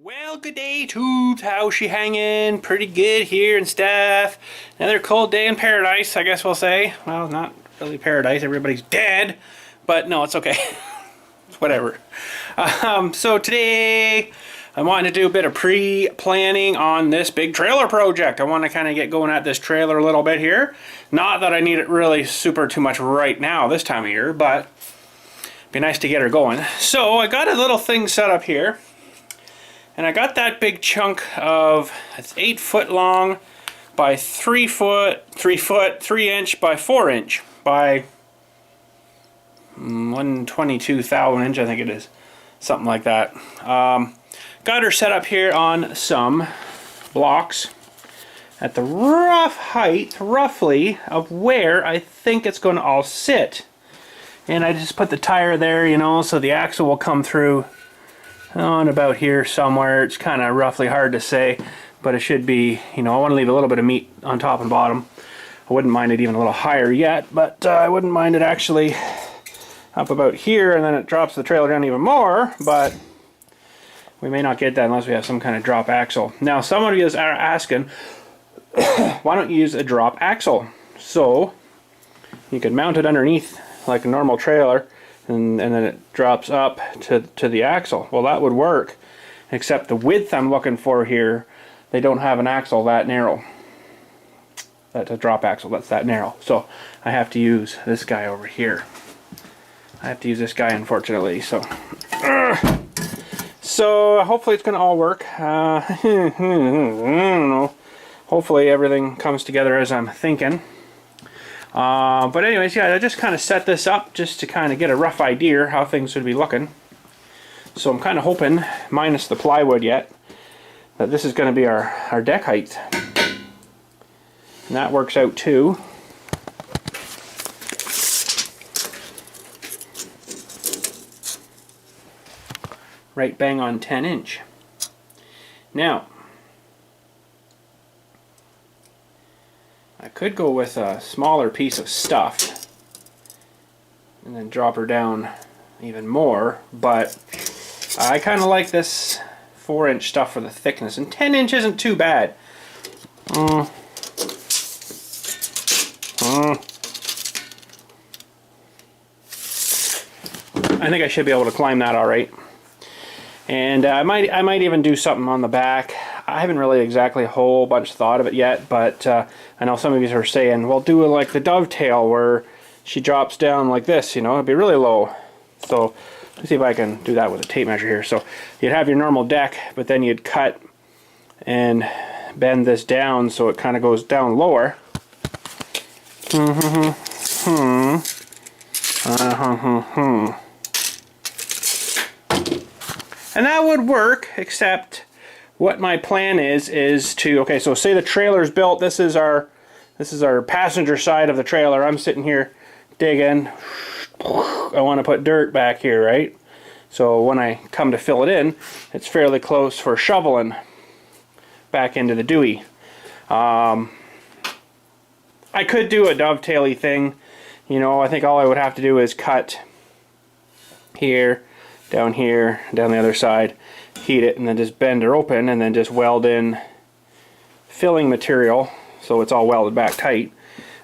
Well, good day, tubes. How's she hanging? Pretty good here and stuff. Another cold day in paradise, I guess we'll say. Well, not really paradise. Everybody's dead. But no, it's okay. It's whatever. So today, I wanted to do a bit of pre-planning on this big trailer project. I want to kind of get going at this trailer a little bit here. Not that I need it really super too much right now this time of year, but it'd be nice to get her going. So I got a little thing set up here. And I got that big chunk of, it's 8 foot long by 3 foot, 3 inch by 4 inch by 122 thou inch, I think it is. Something like that. Got her set up here on some blocks at the rough height, roughly, of where I think it's going to all sit. And I just put the tire there, you know, so the axle will come through on about here somewhere. It's kind of roughly hard to say, but it should be, you know, I want to leave a little bit of meat on top and bottom. I wouldn't mind it even a little higher yet, but I wouldn't mind it actually up about here, and then it drops the trailer down even more, but we may not get that unless we have some kind of drop axle. Now, some of you are asking, why don't you use a drop axle? So, you could mount it underneath like a normal trailer, and then it drops up to the axle. Well, that would work, except the width I'm looking for here, they don't have an axle that narrow. That's a drop axle that's that narrow. So I have to use this guy over here. I have to use this guy, unfortunately. So hopefully it's going to all work. I don't know. Hopefully everything comes together as I'm thinking. But anyways, yeah, I just kind of set this up just to kind of get a rough idea how things would be looking. So I'm kind of hoping, minus the plywood yet, that this is going to be our deck height. And that works out too. Right bang on 10 inch. Now, I could go with a smaller piece of stuff and then drop her down even more, but I kind of like this 4 inch stuff for the thickness, and 10 inch isn't too bad. I think I should be able to climb that all right. And I might even do something on the back. I haven't really exactly a whole bunch thought of it yet, but I know some of you are saying, well, do like the dovetail where she drops down like this, you know, it'd be really low. So let's see if I can do that with a tape measure here. So you'd have your normal deck, but then you'd cut and bend this down so it kind of goes down lower. And that would work, except what my plan is to, okay, so say the trailer's built, this is our passenger side of the trailer. I'm sitting here digging. I want to put dirt back here, right? So when I come to fill it in, it's fairly close for shoveling back into the dewey. I could do a dovetail-y thing. You know, I think all I would have to do is cut here, down the other side, heat it, and then just bend her open, and then just weld in filling material so it's all welded back tight.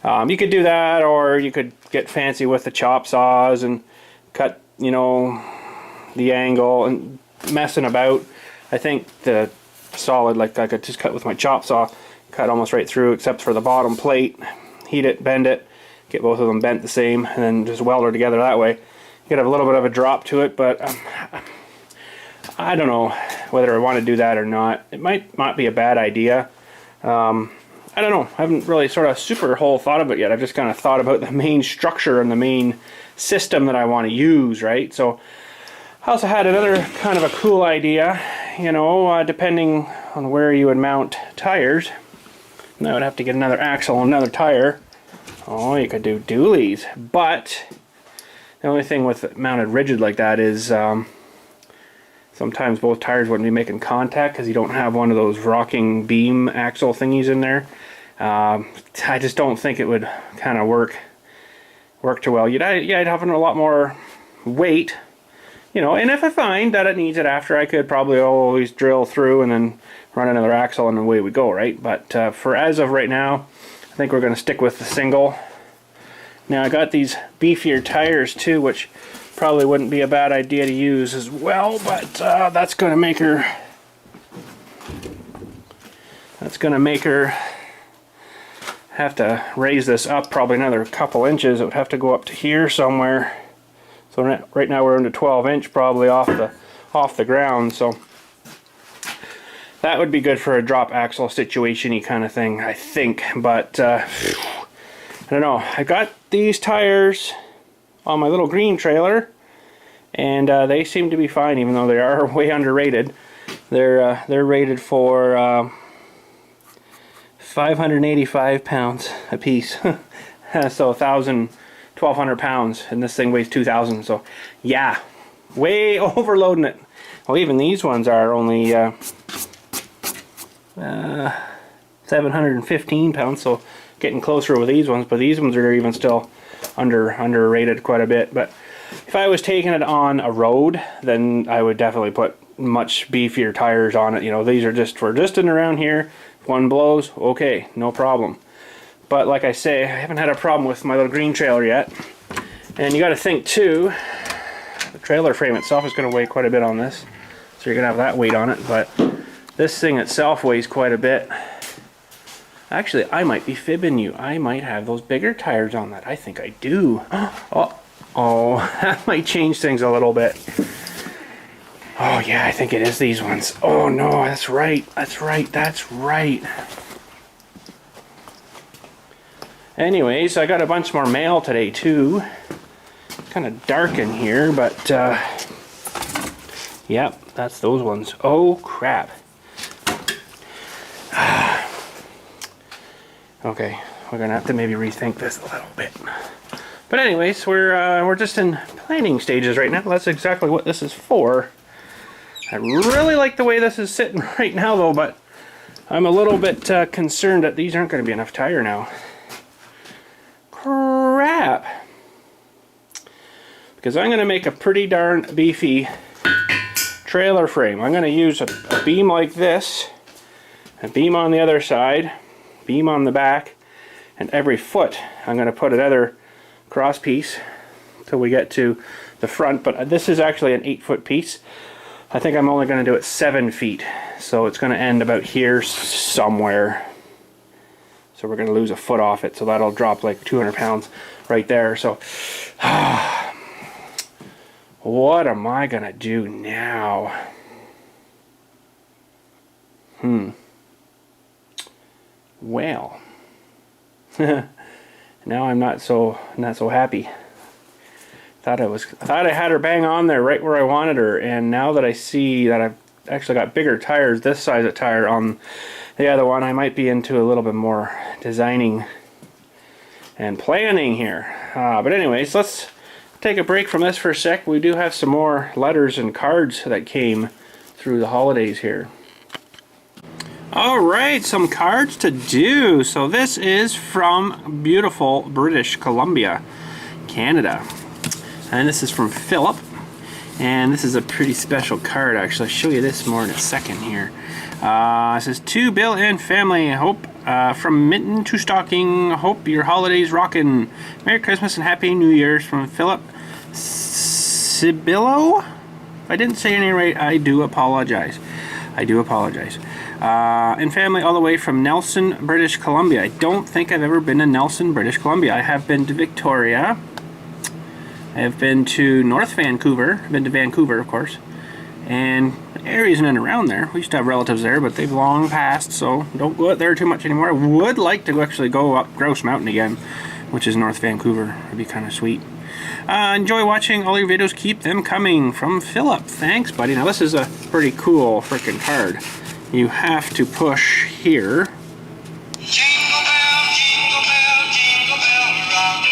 You could do that, or you could get fancy with the chop saws and cut, you know, the angle and messing about. I think the solid, like I could just cut with my chop saw, cut almost right through except for the bottom plate, heat it, bend it, get both of them bent the same, and then just weld her together that way. You could have a little bit of a drop to it, but I don't know whether I want to do that or not. It might not be a bad idea. I don't know. I haven't really sort of super whole thought of it yet. I've just kind of thought about the main structure and the main system that I want to use, right? So I also had another kind of a cool idea, you know, depending on where you would mount tires. And I would have to get another axle and another tire. Oh, you could do dualies, but the only thing with it mounted rigid like that is sometimes both tires wouldn't be making contact because you don't have one of those rocking beam axle thingies in there. I just don't think it would kind of work too well. I'd have a lot more weight, you know, and if I find that it needs it after, I could probably always drill through and then run another axle and away we go, right? But for as of right now, I think we're going to stick with the single. Now I got these beefier tires too, which probably wouldn't be a bad idea to use as well, but that's going to make her have to raise this up probably another couple inches. It would have to go up to here somewhere. So right now we're into 12-inch probably off the ground, so that would be good for a drop axle situation-y kind of thing, I think. But I don't know. I got these tires on my little green trailer, and they seem to be fine, even though they are way underrated. They're rated for 585 pounds a piece, so 1,200 pounds, and this thing weighs 2,000. So yeah, way overloading it. Well, even these ones are only 715 pounds, so getting closer with these ones. But these ones are even still underrated quite a bit. But if I was taking it on a road, then I would definitely put much beefier tires on it. You know, these are just for just in around here. If one blows, okay, no problem. But like I say, I haven't had a problem with my little green trailer yet. And you got to think too, the trailer frame itself is going to weigh quite a bit on this, so you're going to have that weight on it. But this thing itself weighs quite a bit. Actually, I might be fibbing you. I might have those bigger tires on that. I think I do. Oh, that might change things a little bit. Oh yeah, I think it is these ones. Oh no, that's right. That's right. That's right. Anyways, I got a bunch more mail today too. It's kind of dark in here, but yep, that's those ones. Oh crap. Okay, we're gonna have to maybe rethink this a little bit. But anyways, we're just in planning stages right now. That's exactly what this is for. I really like the way this is sitting right now though, but I'm a little bit concerned that these aren't going to be enough tire now. Crap! Because I'm going to make a pretty darn beefy trailer frame. I'm going to use a beam like this, a beam on the other side, beam on the back, and every foot I'm going to put another cross piece till we get to the front. But this is actually an 8-foot piece. I think I'm only going to do it 7 feet, so it's going to end about here somewhere. So we're going to lose a foot off it, so that'll drop like 200 pounds right there. So what am I going to do now? Well, now I'm not so happy. I thought I had her bang on there right where I wanted her, and now that I see that I've actually got bigger tires, this size of tire on the other one, I might be into a little bit more designing and planning here. But anyways, let's take a break from this for a sec. We do have some more letters and cards that came through the holidays here. Alright, some cards to do. So this is from beautiful British Columbia, Canada. And this is from Philip, and this is a pretty special card actually. I'll show you this more in a second here. It says, to Bill and family, hope from mitten to stocking, hope your holidays rockin'. Merry Christmas and Happy New Year's from Philip Sibillo. If I didn't say your name right, I do apologize. I do apologize. And family all the way from Nelson, British Columbia. I don't think I've ever been to Nelson, British Columbia. I have been to Victoria. I have been to North Vancouver. I've been to Vancouver, of course. And the area's in and around there. We used to have relatives there, but they've long passed, so don't go out there too much anymore. I would like to actually go up Grouse Mountain again, which is North Vancouver. It'd be kind of sweet. Enjoy watching all your videos. Keep them coming. From Philip. Thanks, buddy. Now, this is a pretty cool freaking card. You have to push here. Jingle bell, jingle bell, jingle bell rock.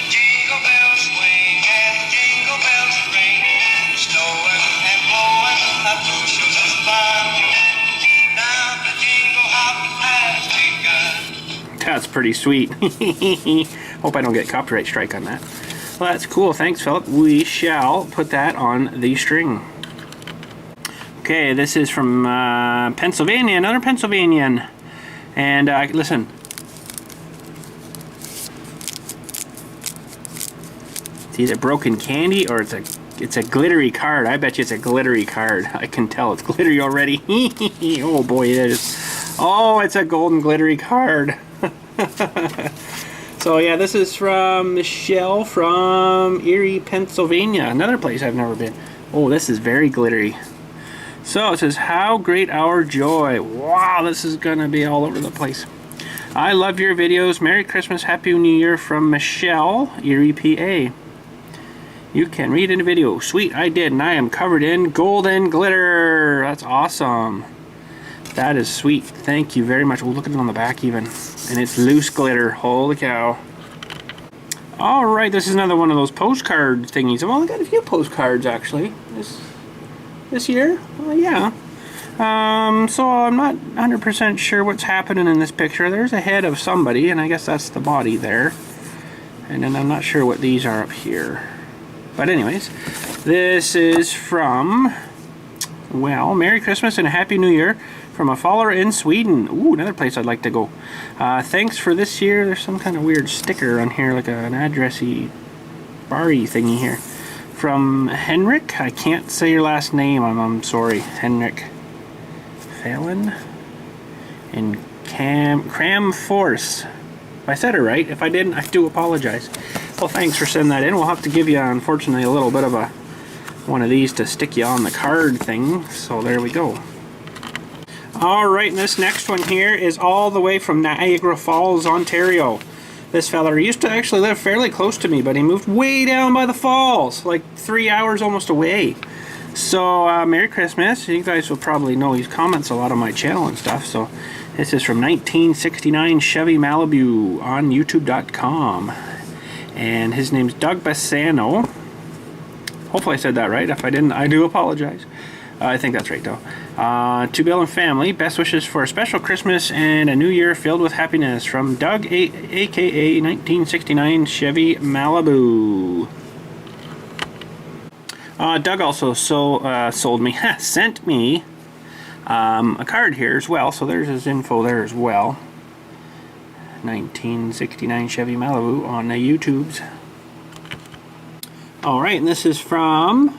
Jingle bells swing and jingle bells ring. Snowing and blowing up bushels of fun. Now the jingle hop has begun. That's pretty sweet. Hope I don't get copyright strike on that. Well, that's cool. Thanks, Philip. We shall put that on the string. Okay, this is from Pennsylvania, another Pennsylvanian. And listen. It's either broken candy or it's a glittery card. I bet you it's a glittery card. I can tell it's glittery already. Oh boy, it is. Oh, it's a golden glittery card. So yeah, this is from Michelle from Erie, Pennsylvania. Another place I've never been. Oh, this is very glittery. So it says, how great our joy. Wow, this is gonna be all over the place. I love your videos. Merry Christmas, Happy New Year from Michelle, Erie, PA. You can read in the video. Sweet, I did, and I am covered in golden glitter. That's awesome. That is sweet. Thank you very much. Oh, look at it on the back even. And it's loose glitter. Holy cow. Alright, this is another one of those postcard thingies. I've only got a few postcards actually this year. Well, yeah. So I'm not 100% sure what's happening in this picture. There's a head of somebody, and I guess that's the body there. And then I'm not sure what these are up here. But anyways, this is from, well, Merry Christmas and a Happy New Year from a follower in Sweden. Ooh, another place I'd like to go. Thanks for this year. There's some kind of weird sticker on here, like an addressy bar-y thingy here. From Henrik. I can't say your last name. I'm sorry. Henrik Phelan in Cramforce. If I said it right. If I didn't, I do apologize. Well, thanks for sending that in. We'll have to give you, unfortunately, a little bit of one of these to stick you on the card thing. So there we go. Alright, and this next one here is all the way from Niagara Falls, Ontario. This fella used to actually live fairly close to me, but he moved way down by the falls, like 3 hours almost away. So, Merry Christmas. You guys will probably know he comments a lot on my channel and stuff. So, this is from 1969 Chevy Malibu on YouTube.com. And his name's Doug Bassano. Hopefully I said that right. If I didn't, I do apologize. I think that's right, though. To Bill and family, best wishes for a special Christmas and a new year filled with happiness from Doug, aka 1969 Chevy Malibu. Doug also sold me, sent me a card here as well, so there's his info there as well. 1969 Chevy Malibu on the YouTubes. Alright, and this is from,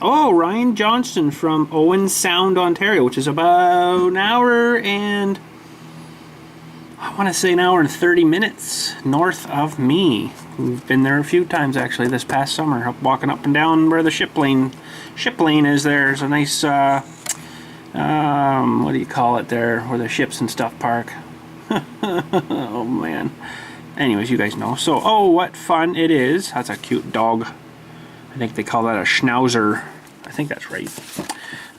Ryan Johnston from Owen Sound, Ontario, which is about an hour and, I want to say an hour and 30 minutes north of me. We've been there a few times actually this past summer, walking up and down where the ship lane is. There's a nice, what do you call it there, where the ships and stuff park. Oh man. Anyways, you guys know. So, oh, what fun it is. That's a cute dog. I think they call that a schnauzer. I think that's right.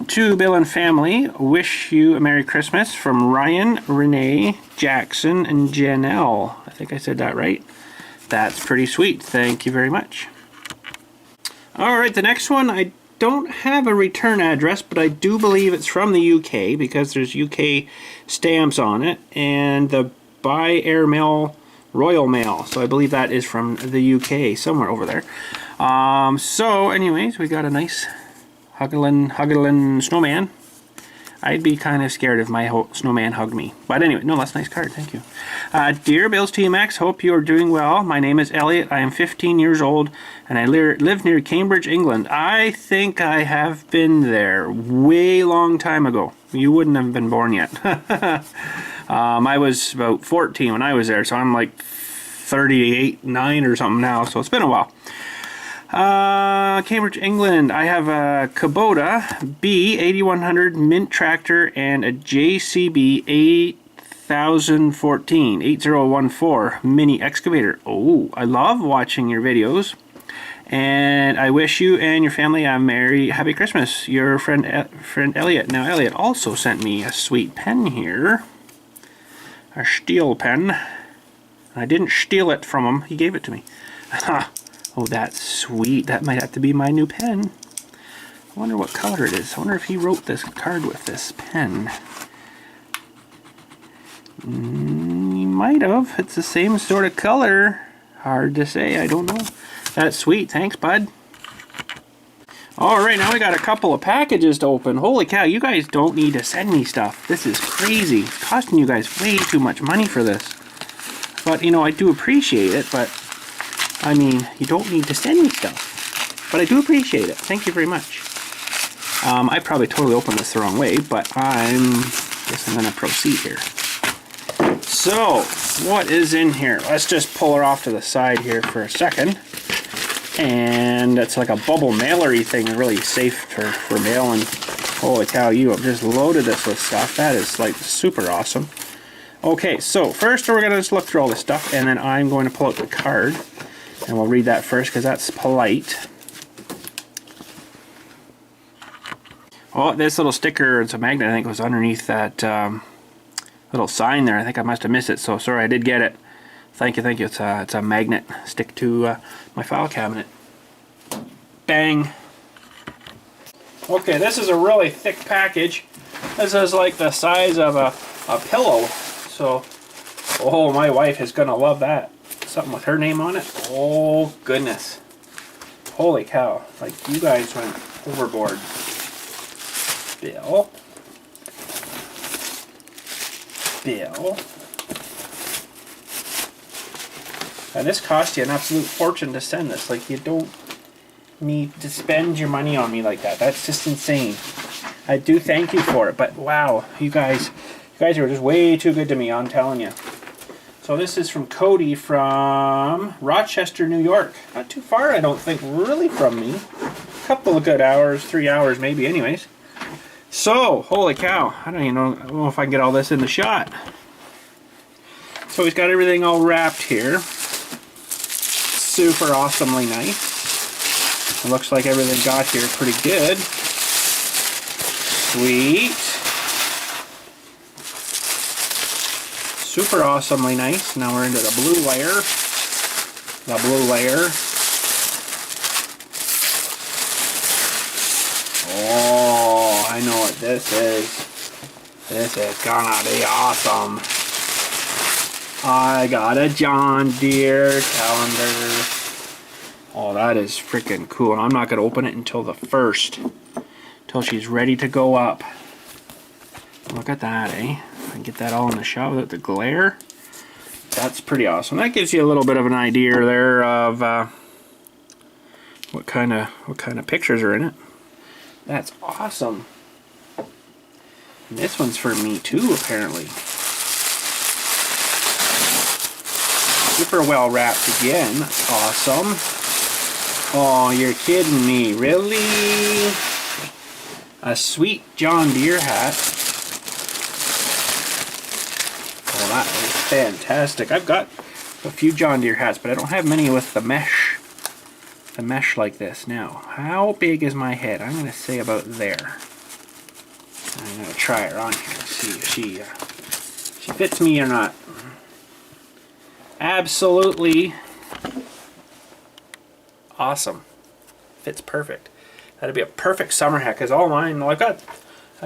To Bill and family, wish you a Merry Christmas from Ryan, Renee, Jackson, and Janelle. I think I said that right. That's pretty sweet. Thank you very much. Alright, the next one, I don't have a return address, but I do believe it's from the UK because there's UK stamps on it, and the by air mail, Royal Mail. So I believe that is from the UK, somewhere over there. So anyways, we got a nice huggling snowman. I'd be kind of scared if my snowman hugged me. But anyway, no, that's a nice card. Thank you. Dear Billstmaxx, hope you are doing well. My name is Elliot. I am 15 years old, and I live near Cambridge, England. I think I have been there way long time ago. You wouldn't have been born yet. I was about 14 when I was there, so I'm like 38, 9 or something now, so it's been a while. Cambridge, England. I have a Kubota B 8100 Mint tractor and a JCB 8014 mini excavator. Oh, I love watching your videos, and I wish you and your family a merry, happy Christmas. Your friend Elliot. Now, Elliot also sent me a sweet pen here, a steel pen. I didn't steal it from him. He gave it to me. Oh, that's sweet. That might have to be my new pen. I wonder what color it is. I wonder if he wrote this card with this pen. He might have. It's the same sort of color. Hard to say. I don't know. That's sweet. Thanks, bud. Alright, now we got a couple of packages to open. Holy cow, you guys don't need to send me stuff. This is crazy. It's costing you guys way too much money for this. But, you know, I do appreciate it, but, I mean, you don't need to send me stuff. But I do appreciate it. Thank you very much. I probably totally opened this the wrong way, but guess I'm going to proceed here. So, what is in here? Let's just pull her off to the side here for a second. And it's like a bubble mailery thing, really safe for mailing. Holy cow, you have just loaded this with stuff. That is like super awesome. Okay, so first we're going to just look through all this stuff, and then I'm going to pull out the card. And we'll read that first because that's polite. Oh, this little sticker, it's a magnet, I think, was underneath that little sign there. I think I must have missed it, so sorry, I did get it. Thank you, thank you. It's a magnet. Stick to my file cabinet. Bang. Okay, this is a really thick package. This is like the size of a pillow. So, oh, my wife is going to love that. Something with her name on it. Oh, goodness. Holy cow. Like, you guys went overboard. Bill. Bill. And this cost you an absolute fortune to send this. Like, you don't need to spend your money on me like that. That's just insane. I do thank you for it, but wow, you guys are just way too good to me, I'm telling you. So this is from Cody from Rochester, New York. Not too far, I don't think, really from me. A couple of good hours, 3 hours maybe, anyways. So, holy cow, I don't even know if I can get all this in the shot. So he's got everything all wrapped here. Super awesomely nice. It looks like everything got here pretty good. Sweet. Super awesomely nice. Now we're into the blue layer. The blue layer. Oh, I know what this is. This is gonna be awesome. I got a John Deere calendar. Oh, that is freaking cool. And I'm not going to open it until the 1st. Until she's ready to go up. Look at that, eh? I can get that all in the shot without the glare. That's pretty awesome. That gives you a little bit of an idea there of what kind of pictures are in it. That's awesome. And this one's for me too, apparently. Super well wrapped again. Awesome. Oh, you're kidding me. Really? A sweet John Deere hat. Oh, that is fantastic. I've got a few John Deere hats, but I don't have many with the mesh. The mesh like this. Now, how big is my head? I'm going to say about there. I'm going to try her on here and see if she fits me or not. Absolutely awesome. Fits perfect. That'd be a perfect summer hat, because all mine, well, I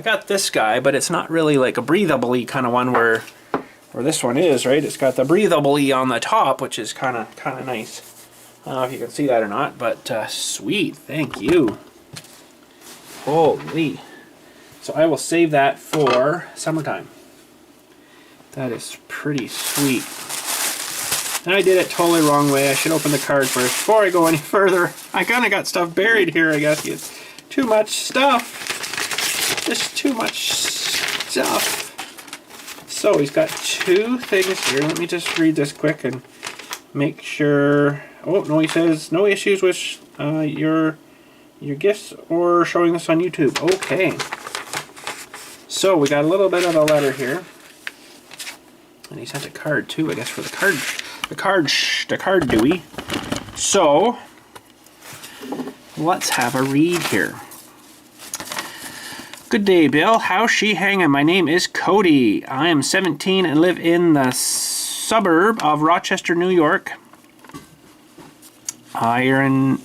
got this guy, but it's not really like a breathable-y kind of one where this one is, right? It's got the breathable-y on the top, which is kind of nice. I don't know if you can see that or not, but sweet. Thank you. Holy. So I will save that for summertime. That is pretty sweet. And I did it totally wrong way. I should open the card first before I go any further. I kind of got stuff buried here, I guess. It's too much stuff. Just too much stuff. So he's got two things here. Let me just read this quick and make sure. Oh, no, he says no issues with your gifts or showing this on YouTube. Okay. So we got a little bit of a letter here. And he sent a card too, I guess, for the card. The card Dewey. So let's have a read here. Good day, Bill. How's she hanging? My name is Cody. I am 17 and live in the suburb of Rochester, New York. Iron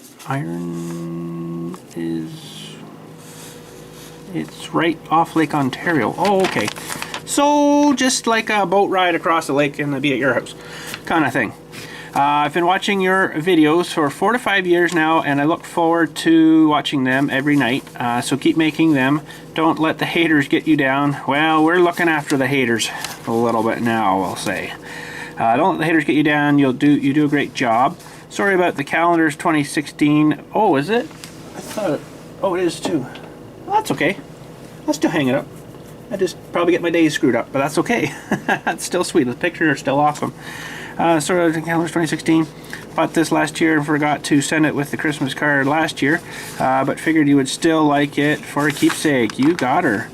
is... It's right off Lake Ontario. Oh, okay. So, just like a boat ride across the lake and be at your house kind of thing. I've been watching your videos for 4 to 5 years now, and I look forward to watching them every night. So keep making them. Don't let the haters get you down. Well, we're looking after the haters a little bit now, I'll say. Don't let the haters get you down. You do a great job. Sorry about the calendars 2016. Oh, is it? I thought it. Oh, it is too. Well, that's okay. I'll still hang it up. I just probably get my days screwed up, but that's okay. That's still sweet. The pictures are still awesome. Sorry about the calendars 2016. Bought this last year and forgot to send it with the Christmas card last year, but figured you would still like it for a keepsake. You got her.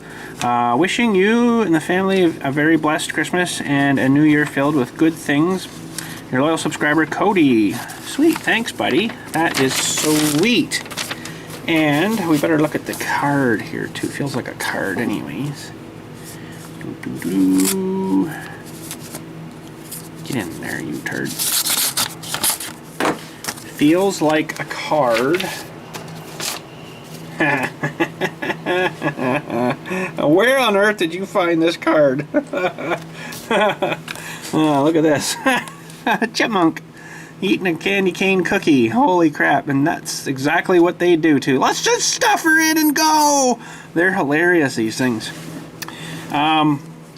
Wishing you and the family a very blessed Christmas and a new year filled with good things. Your loyal subscriber, Cody. Sweet, thanks, buddy. That is sweet. And we better look at the card here, too. Feels like a card anyways. Get in there, you turd. Feels like a card. Where on earth did you find this card? Oh, look at this. Chipmunk eating a candy cane cookie. Holy crap. And that's exactly what they do too. Let's just stuff her in and go. They're hilarious, these things.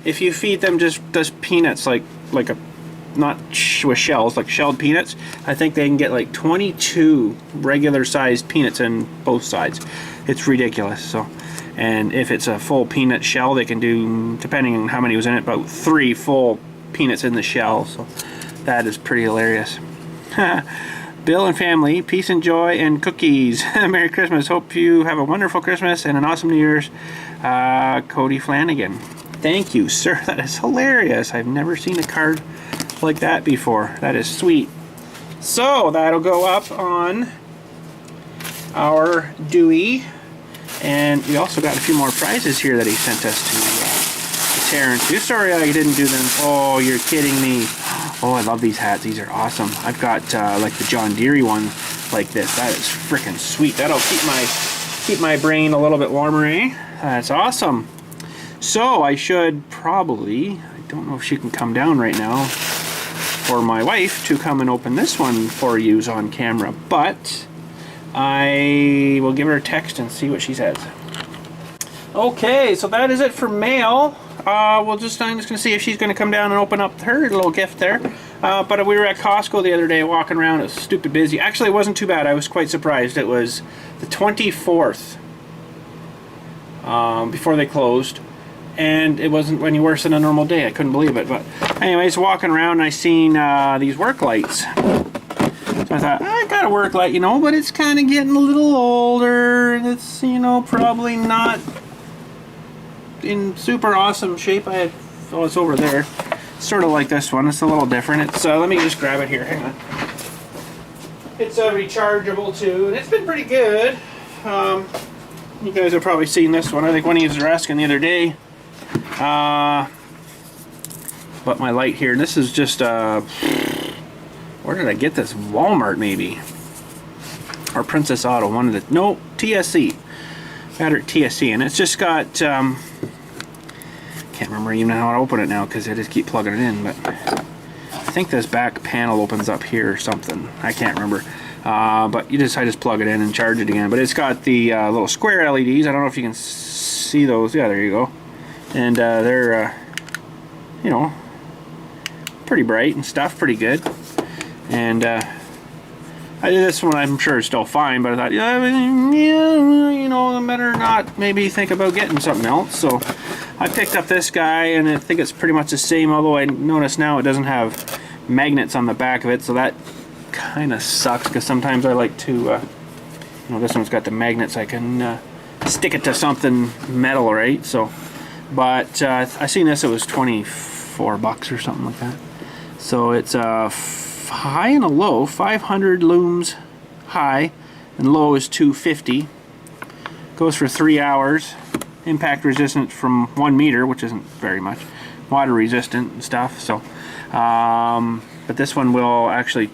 If you feed them just peanuts, like a, not with shells, like shelled peanuts, I think they can get like 22 regular sized peanuts in both sides. It's ridiculous. So, and if it's a full peanut shell, they can do, depending on how many was in it, about 3 full peanuts in the shell. So that is pretty hilarious. Bill and family, peace and joy and cookies. Merry Christmas. Hope you have a wonderful Christmas and an awesome New Year's. Cody Flanagan. Thank you, sir. That is hilarious. I've never seen a card like that before. That is sweet. So that'll go up on our Dewey. And we also got a few more prizes here that he sent us to tear into. Sorry I didn't do them. Oh, you're kidding me. Oh, I love these hats. These are awesome. I've got like the John Deere one like this. That is freaking sweet. That'll keep my brain a little bit warmer, eh? That's awesome. So I should probably, I don't know if she can come down right now, for my wife to come and open this one for use on camera, but I will give her a text and see what she says. Okay, so that is it for mail. I'm just going to see if she's going to come down and open up her little gift there. But we were at Costco the other day walking around. It was stupid busy. Actually, it wasn't too bad. I was quite surprised. It was the 24th before they closed. And it wasn't any worse than a normal day. I couldn't believe it. But anyways, walking around, and I seen these work lights. So I thought, I got a work light, you know, but it's kind of getting a little older. And it's, you know, probably not in super awesome shape. Oh, it's over there. It's sort of like this one. It's a little different. It's let me just grab it here. Hang on. It's rechargeable too, and it's been pretty good. You guys have probably seen this one. I think one of you were asking the other day. But my light here. This is just where did I get this? Walmart maybe, or Princess Auto. One of the TSC. Got it at TSC, and it's just got. Can't remember even how to open it now because I just keep plugging it in. But I think this back panel opens up here or something. I can't remember. But I just plug it in and charge it again. But it's got the little square LEDs. I don't know if you can see those. Yeah, there you go. And they're, you know, pretty bright and stuff, pretty good. And I did this one. I'm sure it's still fine, but I thought, yeah, you know, I better not maybe think about getting something else. So I picked up this guy, and I think it's pretty much the same. Although I notice now it doesn't have magnets on the back of it, so that kind of sucks because sometimes I like to, you know, this one's got the magnets. I can stick it to something metal, right? So, but I seen this. It was $24 or something like that. So it's high and a low, 500 looms high, and low is 250. Goes for 3 hours. Impact resistant from 1 meter, which isn't very much. Water resistant and stuff. So, but this one will actually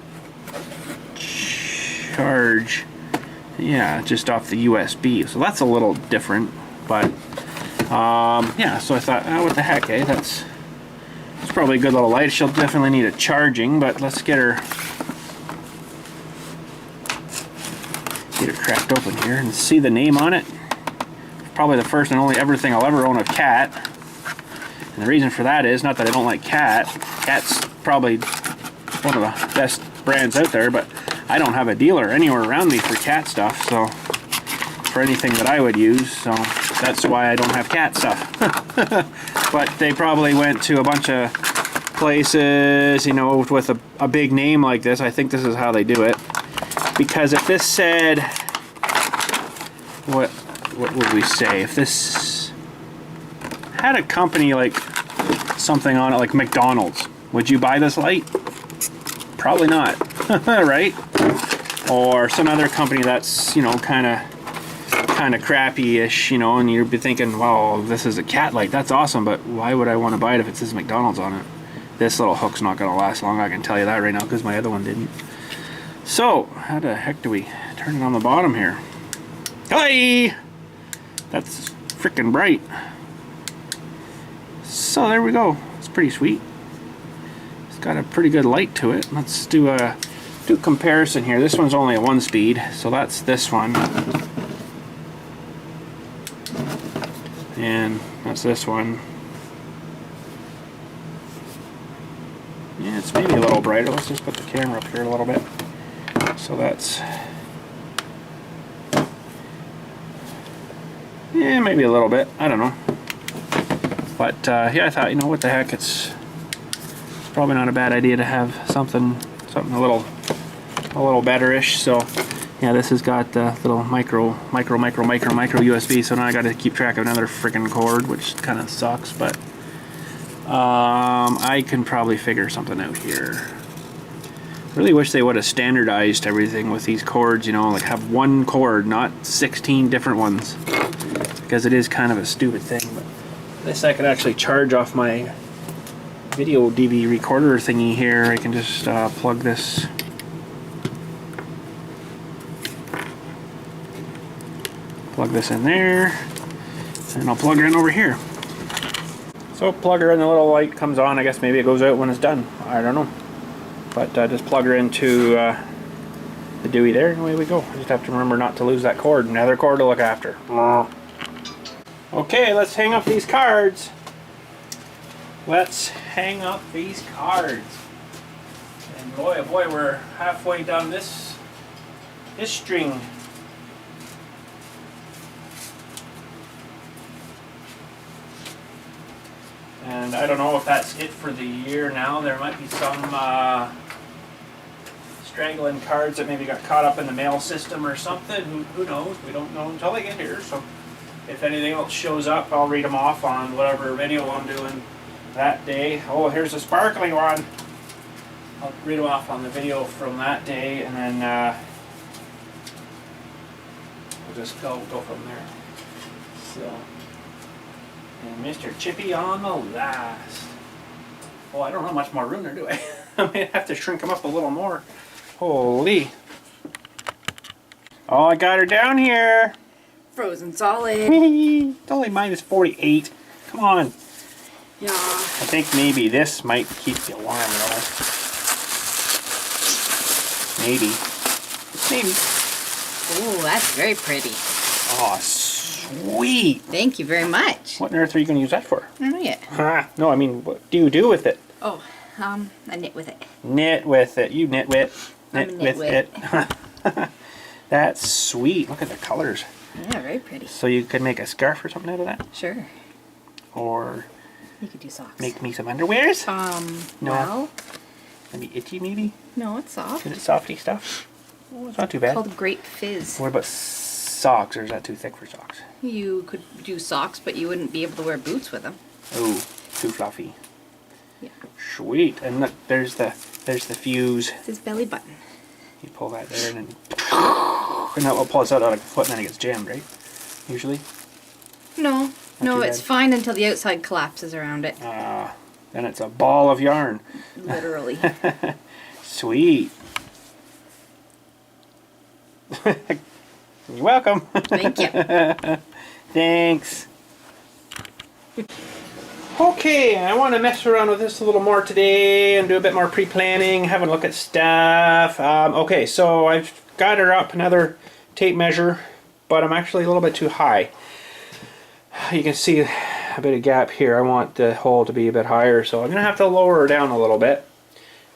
charge, yeah, just off the USB. So that's a little different, but yeah. So I thought, oh, what the heck, eh? That's It's probably a good little light. She'll definitely need a charging, but let's get her cracked open here and see the name on it. Probably the first and only ever thing I'll ever own of cat. And the reason for that is not that I don't like cat. Cat's probably one of the best brands out there, but I don't have a dealer anywhere around me for cat stuff, so for anything that I would use, so that's why I don't have cat stuff. But they probably went to a bunch of places, you know, with a big name like this. I think this is how they do it. Because if this said, what would we say? If this had a company like something on it, like McDonald's, would you buy this light? Probably not, right? Or some other company that's, you know, kind of crappy-ish, you know, and you'd be thinking, well, this is a cat light, that's awesome, but why would I want to buy it if it says McDonald's on it? This little hook's not going to last long, I can tell you that right now, because my other one didn't. So, how the heck do we turn it on the bottom here? Hi! That's freaking bright. So there we go. It's pretty sweet. It's got a pretty good light to it. Let's do a comparison here. This one's only a 1-speed, so that's this one. And that's this one. Yeah, it's maybe a little brighter. Let's just put the camera up here a little bit. So that's, yeah, maybe a little bit. I don't know. But yeah, I thought, you know, what the heck, it's probably not a bad idea to have something a little better-ish. So yeah, this has got the little micro USB. So now I got to keep track of another freaking cord, which kind of sucks. But I can probably figure something out here. Really wish they would have standardized everything with these cords, you know, like have one cord, not 16 different ones, because it is kind of a stupid thing. But this I could actually charge off my video DV recorder thingy here. I can just plug this in there, and I'll plug her in over here. So plug her in, the little light comes on. I guess maybe it goes out when it's done, I don't know. But just plug her into the Dewey there, and away we go. I just have to remember not to lose that cord. Another cord to look after. Okay, let's hang up these cards. Let's hang up these cards. And boy, oh boy, we're halfway down this string. And I don't know if that's it for the year now. There might be some straggling cards that maybe got caught up in the mail system or something. Who knows? We don't know until they get here. So if anything else shows up, I'll read them off on whatever video I'm doing that day. Oh, here's a sparkling one. I'll read them off on the video from that day, and then we'll just go from there. So, and Mr. Chippy on the last. Oh, I don't have much more room there, do I? I may have to shrink them up a little more. Holy. Oh, I got her down here. Frozen solid. It's only minus 48. Come on. Yeah. I think maybe this might keep you warm, though. Maybe. Maybe. Oh, that's very pretty. Oh, sweet. Thank you very much. What on earth are you going to use that for? I don't know yet. No, I mean, what do you do with it? Oh, I knit with it. Knit with it. You nitwit. I'm a Knit with it. That's sweet. Look at the colors. Yeah, very pretty. So you could make a scarf or something out of that? Sure. Or You could do socks. make me some underwears? No. Well, Maybe itchy, maybe? no, it's soft. Is it softy stuff? Oh, it's not too bad. Called Grape Fizz. What about socks, or is that too thick for socks? You could do socks, but you wouldn't be able to wear boots with them. Oh, too fluffy. Yeah. Sweet. And look, there's the fuse. It's his belly button. You pull that there, and then and that will pull us out like a foot, and then it gets jammed, right? Usually. No, no, too it's bad. fine until the outside collapses around it. Then it's a ball of yarn. Literally. Sweet. You're welcome. Thank you. Thanks. Okay, I want to mess around with this a little more today and do a bit more pre-planning, have a look at stuff. Okay, so I've got her up another tape measure, but I'm actually a little bit too high. You can see a bit of gap here. I want the hole to be a bit higher, so I'm going to have to lower her down a little bit.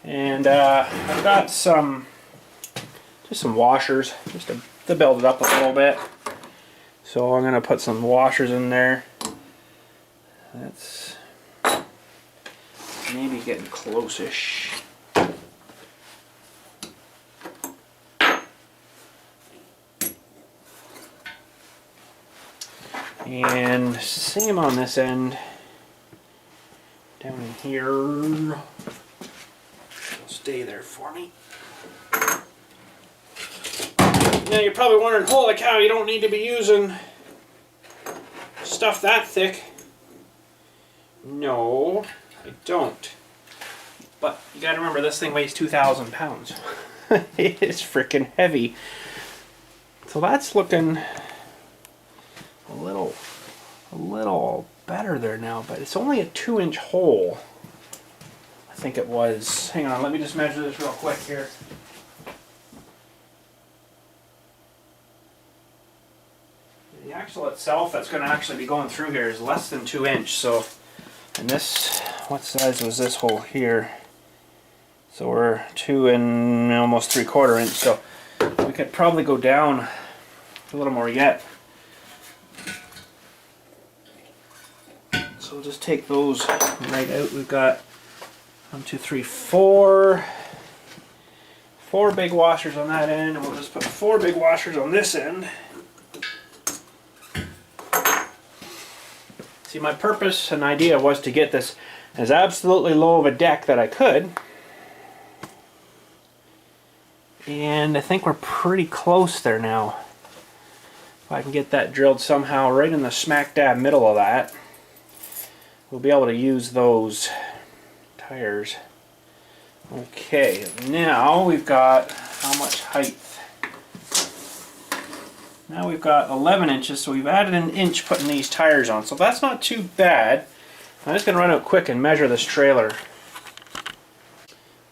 And I've got just some washers, just to build it up a little bit. So I'm going to put some washers in there. That's maybe getting close-ish. And same on this end. Down in here. It'll stay there for me. Now you're probably wondering, holy cow, you don't need to be using stuff that thick. No, I don't. But you gotta remember, this thing weighs 2,000 pounds. It is freaking heavy. So that's looking a little better there now, but it's only a 2-inch hole. I think it was. Hang on, let me just measure this real quick here. The axle itself that's going to actually be going through here is less than 2 inch. So, and this, what size was this hole here? So we're 2 and almost 3/4 inch. So we could probably go down a little more yet. So we'll just take those right out. We've got 1, 2, 3, 4 big washers on that end, and we'll just put 4 big washers on this end. See, my purpose and idea was to get this as absolutely low of a deck that I could. And I think we're pretty close there now. If I can get that drilled somehow right in the smack dab middle of that, we'll be able to use those tires. Okay, now we've got how much height? Now we've got 11 inches, so we've added an inch putting these tires on. So that's not too bad. I'm just going to run out quick and measure this trailer.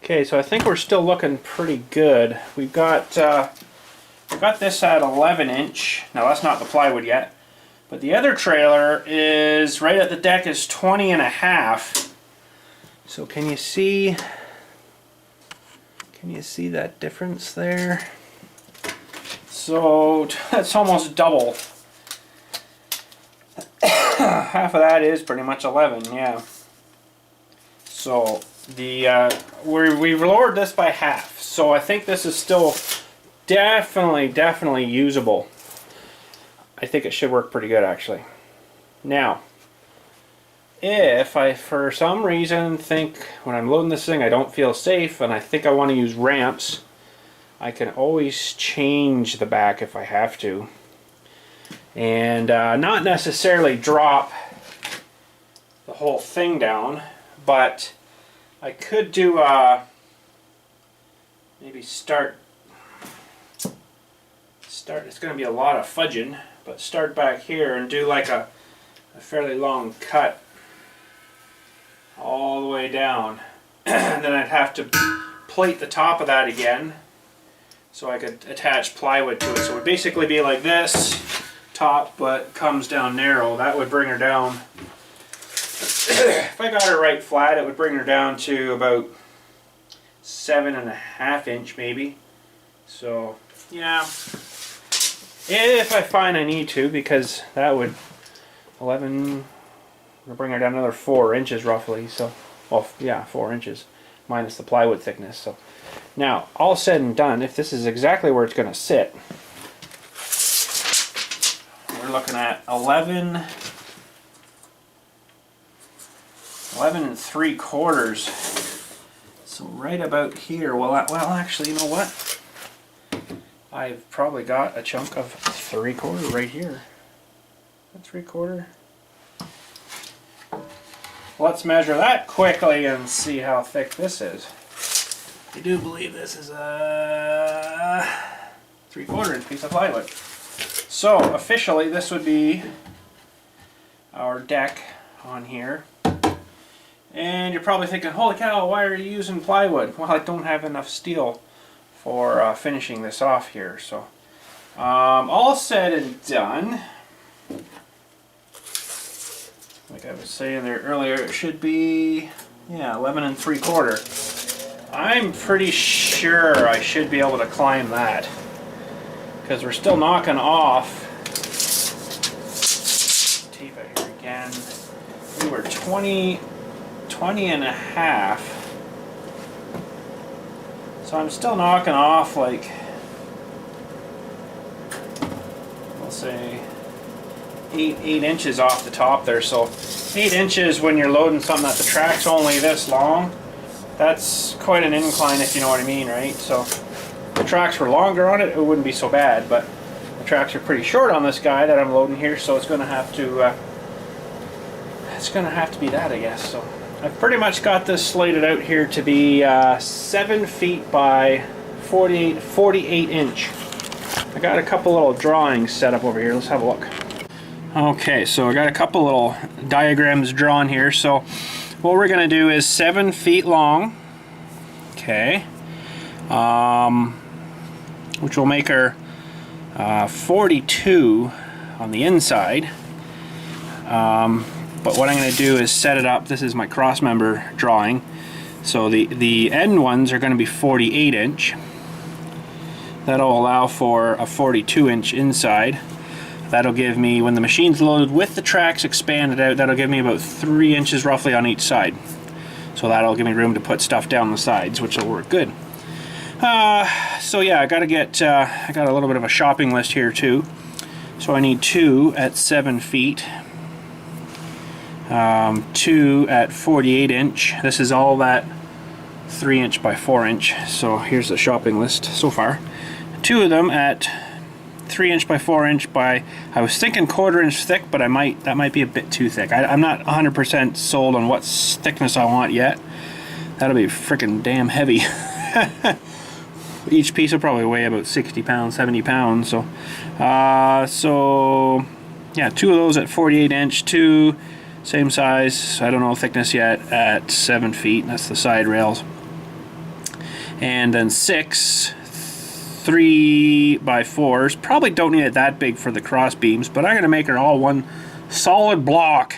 Okay, so I think we're still looking pretty good. We've got this at 11 inch. Now that's not the plywood yet. But the other trailer is right at the deck is 20 and a half. So can you see that difference there? So that's almost double. Half of that is pretty much 11, yeah. So the we've lowered this by half. So I think this is still definitely usable. I think it should work pretty good actually. Now, if I for some reason think when I'm loading this thing I don't feel safe and I think I want to use ramps, I can always change the back if I have to. And not necessarily drop the whole thing down, but I could do maybe start, it's going to be a lot of fudging, but start back here and do like a fairly long cut all the way down. And then I'd have to plate the top of that again so I could attach plywood to it. So it would basically be like this top, but comes down narrow. That would bring her down. If I got her right flat, it would bring her down to about 7.5 inch maybe. So yeah, if I find I need to, because that would 11 will bring her down another 4 inches roughly. So, well, yeah, 4 inches minus the plywood thickness. So now, all said and done, if this is exactly where it's going to sit, we're looking at 11 and 3/4. So right about here. Well, actually, you know what? I've probably got a chunk of 3/4 right here. 3/4. Let's measure that quickly and see how thick this is. I do believe this is a 3/4 inch piece of plywood. So officially this would be our deck on here. And you're probably thinking, holy cow, why are you using plywood? Well, I don't have enough steel for finishing this off here. So all said and done, like I was saying there earlier, it should be, yeah, 11 3/4. I'm pretty sure I should be able to climb that, because we're still knocking off. Tape it here again. We were 20 and a half. So I'm still knocking off, like, we'll say 8 inches off the top there. So 8 inches when you're loading something that the track's only this long, that's quite an incline, if you know what I mean, right? So if the tracks were longer on it, it wouldn't be so bad, but the tracks are pretty short on this guy that I'm loading here, so it's going to have to be that, I guess. So I've pretty much got this slated out here to be 7 feet by 48 inch. I got a couple little drawings set up over here. Let's have a look. Okay, so I got a couple little diagrams drawn here. So what we're going to do is 7 feet long, okay, which will make her 42 on the inside. But what I'm going to do is set it up. This is my cross member drawing. So the end ones are going to be 48 inch. That'll allow for a 42 inch inside. That'll give me, when the machine's loaded with the tracks expanded out, that'll give me about 3 inches roughly on each side. So that'll give me room to put stuff down the sides, which will work good. So yeah, I got a little bit of a shopping list here too. So I need 2 at 7 feet. 2 at 48 inch. This is all that 3 inch by 4 inch. So here's the shopping list so far. 2 of them at 3 inch by 4 inch by, I was thinking 1/4 inch thick, but that might be a bit too thick. I'm not 100% sold on what thickness I want yet. That'll be freaking damn heavy. Each piece will probably weigh about 60 pounds, 70 pounds. So, so yeah, 2 of those at 48 inch, 2 same size, I don't know thickness yet, at 7 feet. That's the side rails. And then 6 3 by 4s. Probably don't need it that big for the cross beams, but I'm going to make her all one solid block.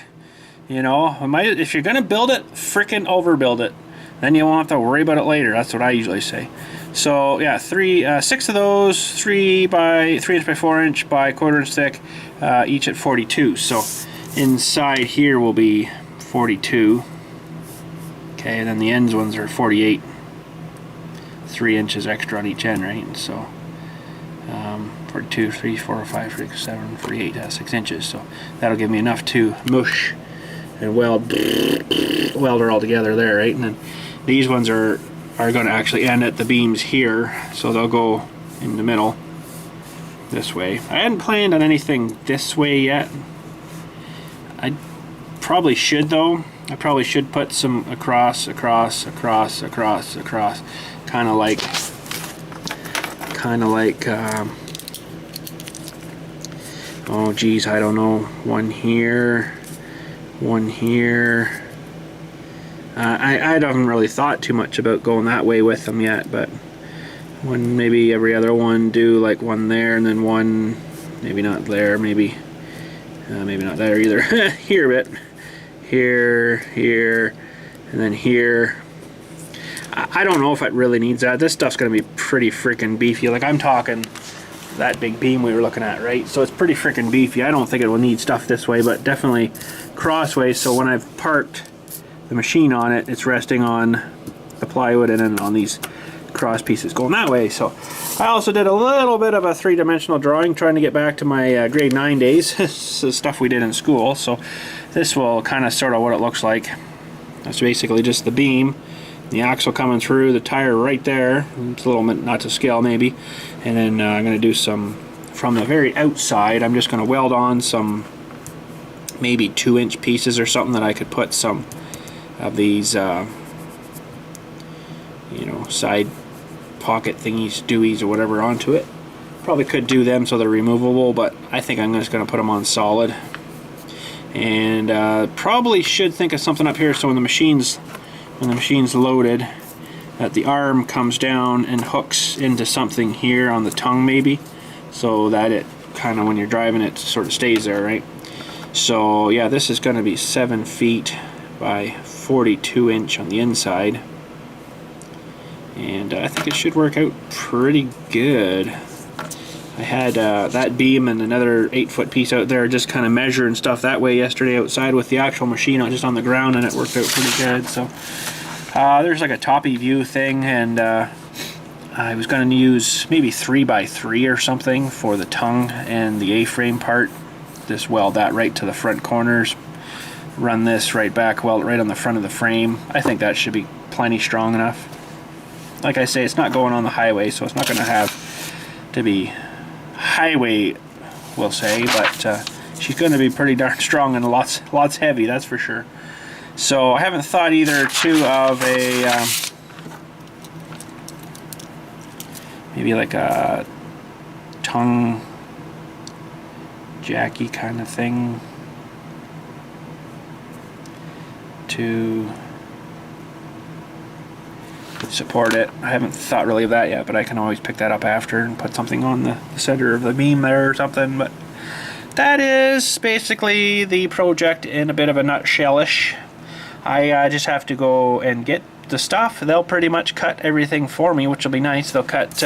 You know, if you're going to build it, frickin' overbuild it. Then you won't have to worry about it later. That's what I usually say. So yeah, 6 of those, 3 inch by 4 inch by 1/4 inch thick, each at 42. So inside here will be 42. Okay, and then the ends ones are 48. 3 inches extra on each end, right? So 42, 3, 4, 5, 6, 7, 48, 6 inches. So that'll give me enough to mush and weld her all together there, right? And then these ones are going to actually end at the beams here, so they'll go in the middle this way. I hadn't planned on anything this way yet. I probably should though. I probably should put some across, kind of like oh geez, I don't know, one here. I haven't really thought too much about going that way with them yet, but one, maybe every other one, do like one there and then one, maybe not there, maybe not there either. Here a bit, here, and then here. I don't know if it really needs that. This stuff's gonna be pretty freaking beefy. Like, I'm talking that big beam we were looking at, right? So it's pretty freaking beefy. I don't think it will need stuff this way, but definitely crossways. So when I've parked the machine on it, it's resting on the plywood and then on these cross pieces going that way. So I also did a little bit of a 3-dimensional drawing, trying to get back to my grade 9 days. This is stuff we did in school. So this will kind of sort of what it looks like. That's basically just the beam, the axle coming through, the tire right there. It's a little bit not to scale maybe. And then I'm going to do some, from the very outside, I'm just going to weld on some maybe 2-inch pieces or something that I could put some of these you know, side pocket thingies, deweys or whatever onto it. Probably could do them so they're removable, but I think I'm just going to put them on solid. And probably should think of something up here so when the machine's loaded, that the arm comes down and hooks into something here on the tongue maybe, so that it kind of, when you're driving it, sort of stays there, right? So yeah, this is going to be 7 feet by 42 inch on the inside, and I think it should work out pretty good. I had that beam and another 8-foot piece out there just kind of measuring stuff that way yesterday outside with the actual machine just on the ground, and it worked out pretty good. So there's like a toppy view thing, and I was going to use maybe 3x3 or something for the tongue and the A-frame part. Just weld that right to the front corners, run this right back, weld it right on the front of the frame. I think that should be plenty strong enough. Like I say, it's not going on the highway, so it's not going to have to be highway, we'll say, but she's going to be pretty darn strong and lots heavy, that's for sure. So I haven't thought either too of a maybe like a tongue jacky kind of thing to support it. I haven't thought really of that yet, but I can always pick that up after and put something on the center of the beam there or something. But that is basically the project in a bit of a nutshell-ish. I just have to go and get the stuff. They'll pretty much cut everything for me, which will be nice. They'll cut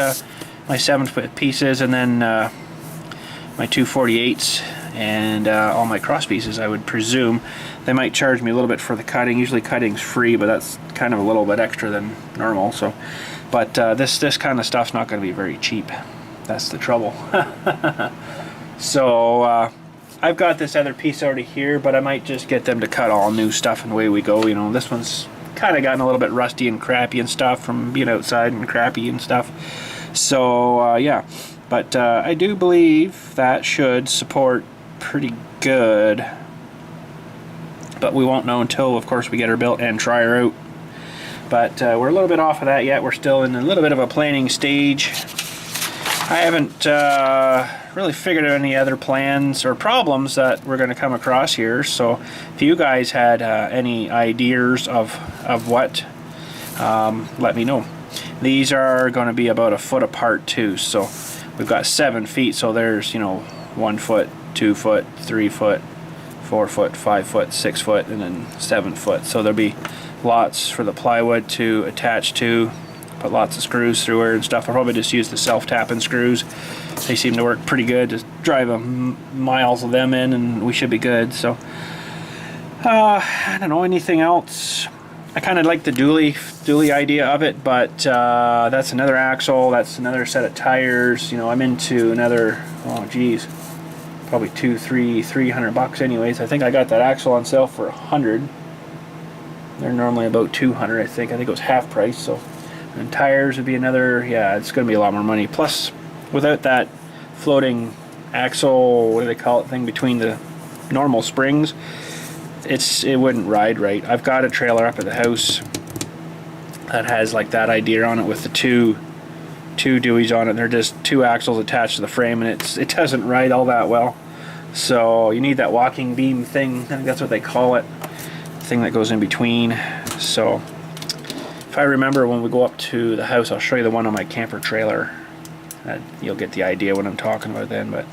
my 7-foot pieces, and then my 248s, and all my cross pieces, I would presume. They might charge me a little bit for the cutting. Usually cutting's free, but that's kind of a little bit extra than normal. So, but this kind of stuff's not going to be very cheap. That's the trouble. So I've got this other piece already here, but I might just get them to cut all new stuff, and away we go. You know, this one's kind of gotten a little bit rusty and crappy and stuff from being outside and crappy and stuff. So yeah, but I do believe that should support pretty good. But we won't know until, of course, we get her built and try her out. But we're a little bit off of that yet. We're still in a little bit of a planning stage. I haven't really figured out any other plans or problems that we're going to come across here. So if you guys had any ideas of what, let me know. These are going to be about a foot apart too. So we've got 7 feet. So there's, you know, 1 foot, 2 foot, 3 foot, 4 foot, 5 foot, 6 foot, and then 7 foot. So there'll be lots for the plywood to attach to. Put lots of screws through her and stuff. I'll probably just use the self-tapping screws. They seem to work pretty good. Just drive miles of them in and we should be good. So I don't know, anything else. I kind of like the dually idea of it, but that's another axle, that's another set of tires. You know, I'm into another, oh geez, probably $300 anyways. I think I got that axle on sale for $100. They're normally about $200, I think. I think it was half price. So, and tires would be another. Yeah, it's going to be a lot more money. Plus, without that floating axle, what do they call it, thing between the normal springs, it wouldn't ride right. I've got a trailer up at the house that has like that idea on it with the two Deweys on it. They're just 2 axles attached to the frame, and it doesn't ride all that well. So you need that walking beam thing. I think that's what they call it, the thing that goes in between. So if I remember, when we go up to the house, I'll show you the one on my camper trailer. You'll get the idea what I'm talking about then. But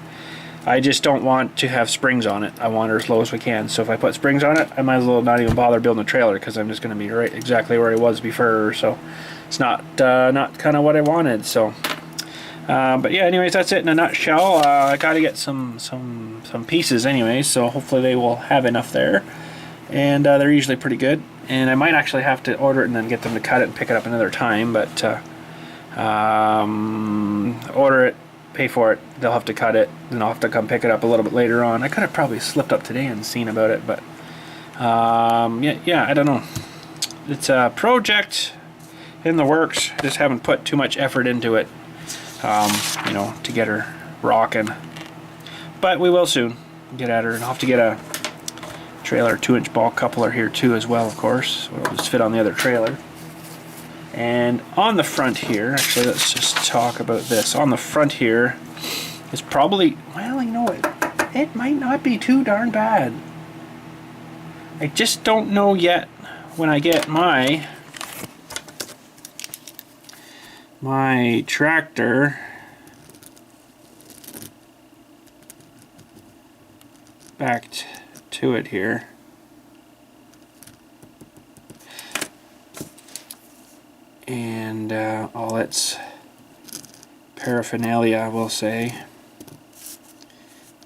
I just don't want to have springs on it. I want her as low as we can. So if I put springs on it, I might as well not even bother building a trailer, because I'm just going to be right exactly where I was before. So it's not kind of what I wanted. So but yeah, anyways, that's it in a nutshell. I got to get some pieces anyways, so hopefully they will have enough there, and they're usually pretty good. And I might actually have to order it and then get them to cut it and pick it up another time. But order it, pay for it, they'll have to cut it, then I'll have to come pick it up a little bit later on. I could have probably slipped up today and seen about it, but yeah, I don't know. It's a project in the works. Just haven't put too much effort into it, you know, to get her rocking. But we will soon get at her, and I'll have to get a trailer 2-inch ball coupler here too as well, of course. It'll just fit on the other trailer. And on the front here, actually, let's just talk about this. On the front here is probably, well, you know, it might not be too darn bad. I just don't know yet when I get my tractor back to it here. And all its paraphernalia, we'll say.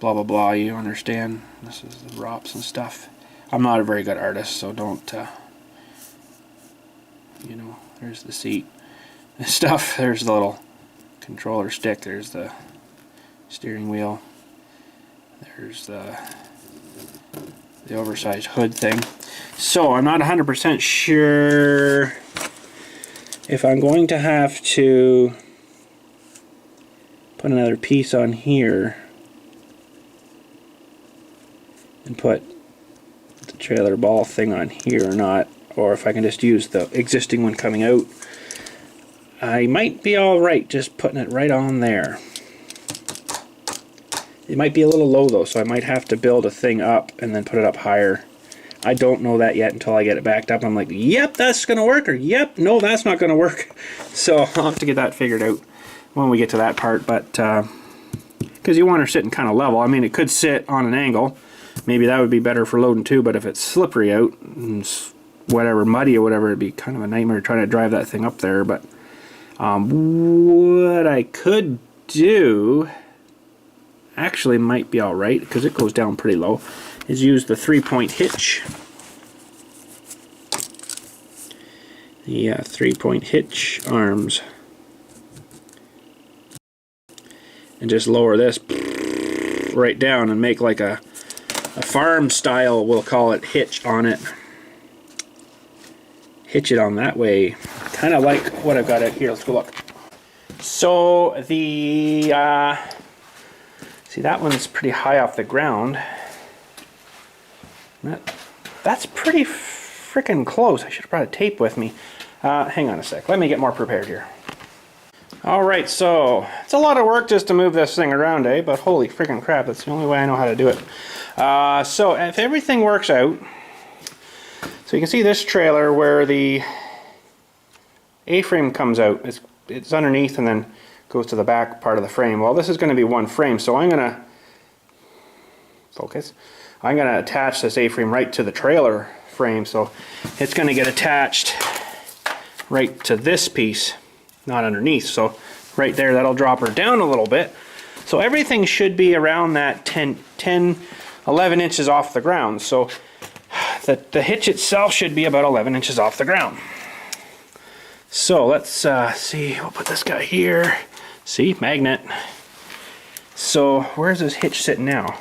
Blah blah blah, you understand? This is the ROPS and stuff. I'm not a very good artist, so don't, you know, there's the seat and stuff. There's the little controller stick. There's the steering wheel. There's the oversized hood thing. So I'm not 100% sure if I'm going to have to put another piece on here and put the trailer ball thing on here or not, or if I can just use the existing one coming out. I might be alright just putting it right on there. It might be a little low though, so I might have to build a thing up and then put it up higher. I don't know that yet until I get it backed up. I'm like, yep, that's gonna work, or yep, no, that's not gonna work. So I'll have to get that figured out when we get to that part, but because you want her sitting kind of level. I mean, it could sit on an angle. Maybe that would be better for loading too, but if it's slippery out and whatever, muddy or whatever, it'd be kind of a nightmare trying to drive that thing up there. But what I could do actually might be alright, because it goes down pretty low, is use the 3-point hitch. The 3-point hitch arms. And just lower this right down and make like a farm style, we'll call it, hitch on it. Hitch it on that way. Kind of like what I've got out here. Let's go look. So the see, that one's pretty high off the ground. That's pretty freaking close. I should have brought a tape with me. Hang on a sec. Let me get more prepared here. Alright, so it's a lot of work just to move this thing around, eh? But holy freaking crap, that's the only way I know how to do it. So if everything works out, so you can see this trailer where the A-frame comes out. It's underneath and then goes to the back part of the frame. Well, this is going to be one frame, so I'm going to focus. I'm going to attach this A-frame right to the trailer frame, so it's going to get attached right to this piece, not underneath. So right there, that'll drop her down a little bit. So everything should be around that 11 inches off the ground. So the hitch itself should be about 11 inches off the ground. So let's see, we'll put this guy here. See, magnet. So where's this hitch sitting now?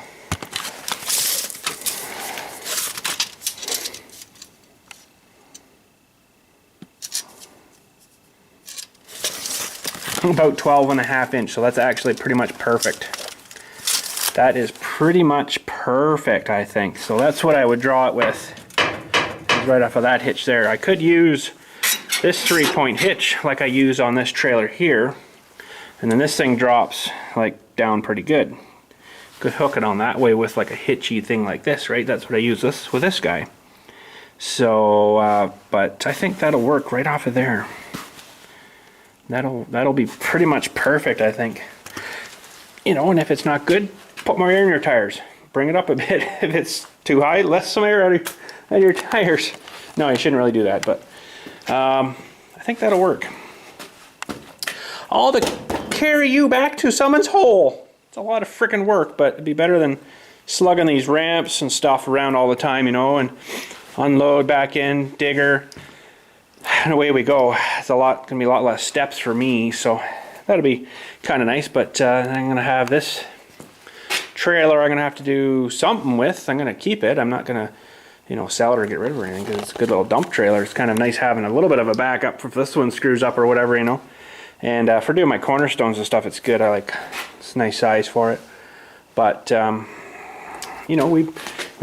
About 12.5 inch, so that's actually pretty much perfect. That is pretty much perfect, I think. So that's what I would draw it with, right off of that hitch there. I could use this 3-point hitch like I use on this trailer here, and then this thing drops like down pretty good. Could hook it on that way with like a hitchy thing like this, right? That's what I use this with this guy. So, but I think that'll work right off of there. That'll be pretty much perfect, I think. You know, and if it's not good, put more air in your tires. Bring it up a bit. If it's too high, let some air out of your tires. No, you shouldn't really do that, but I think that'll work. All to carry you back to someone's hole. It's a lot of freaking work, but it'd be better than slugging these ramps and stuff around all the time, you know, and unload back in, digger, and away we go. It's gonna be a lot less steps for me, so that'll be kind of nice. But I'm gonna have this trailer I'm gonna have to do something with. I'm gonna keep it. I'm not gonna, you know, sell it or get rid of it or anything, because it's a good little dump trailer. It's kind of nice having a little bit of a backup if this one screws up or whatever, you know. And for doing my cornerstones and stuff, it's good. It's a nice size for it. But you know, we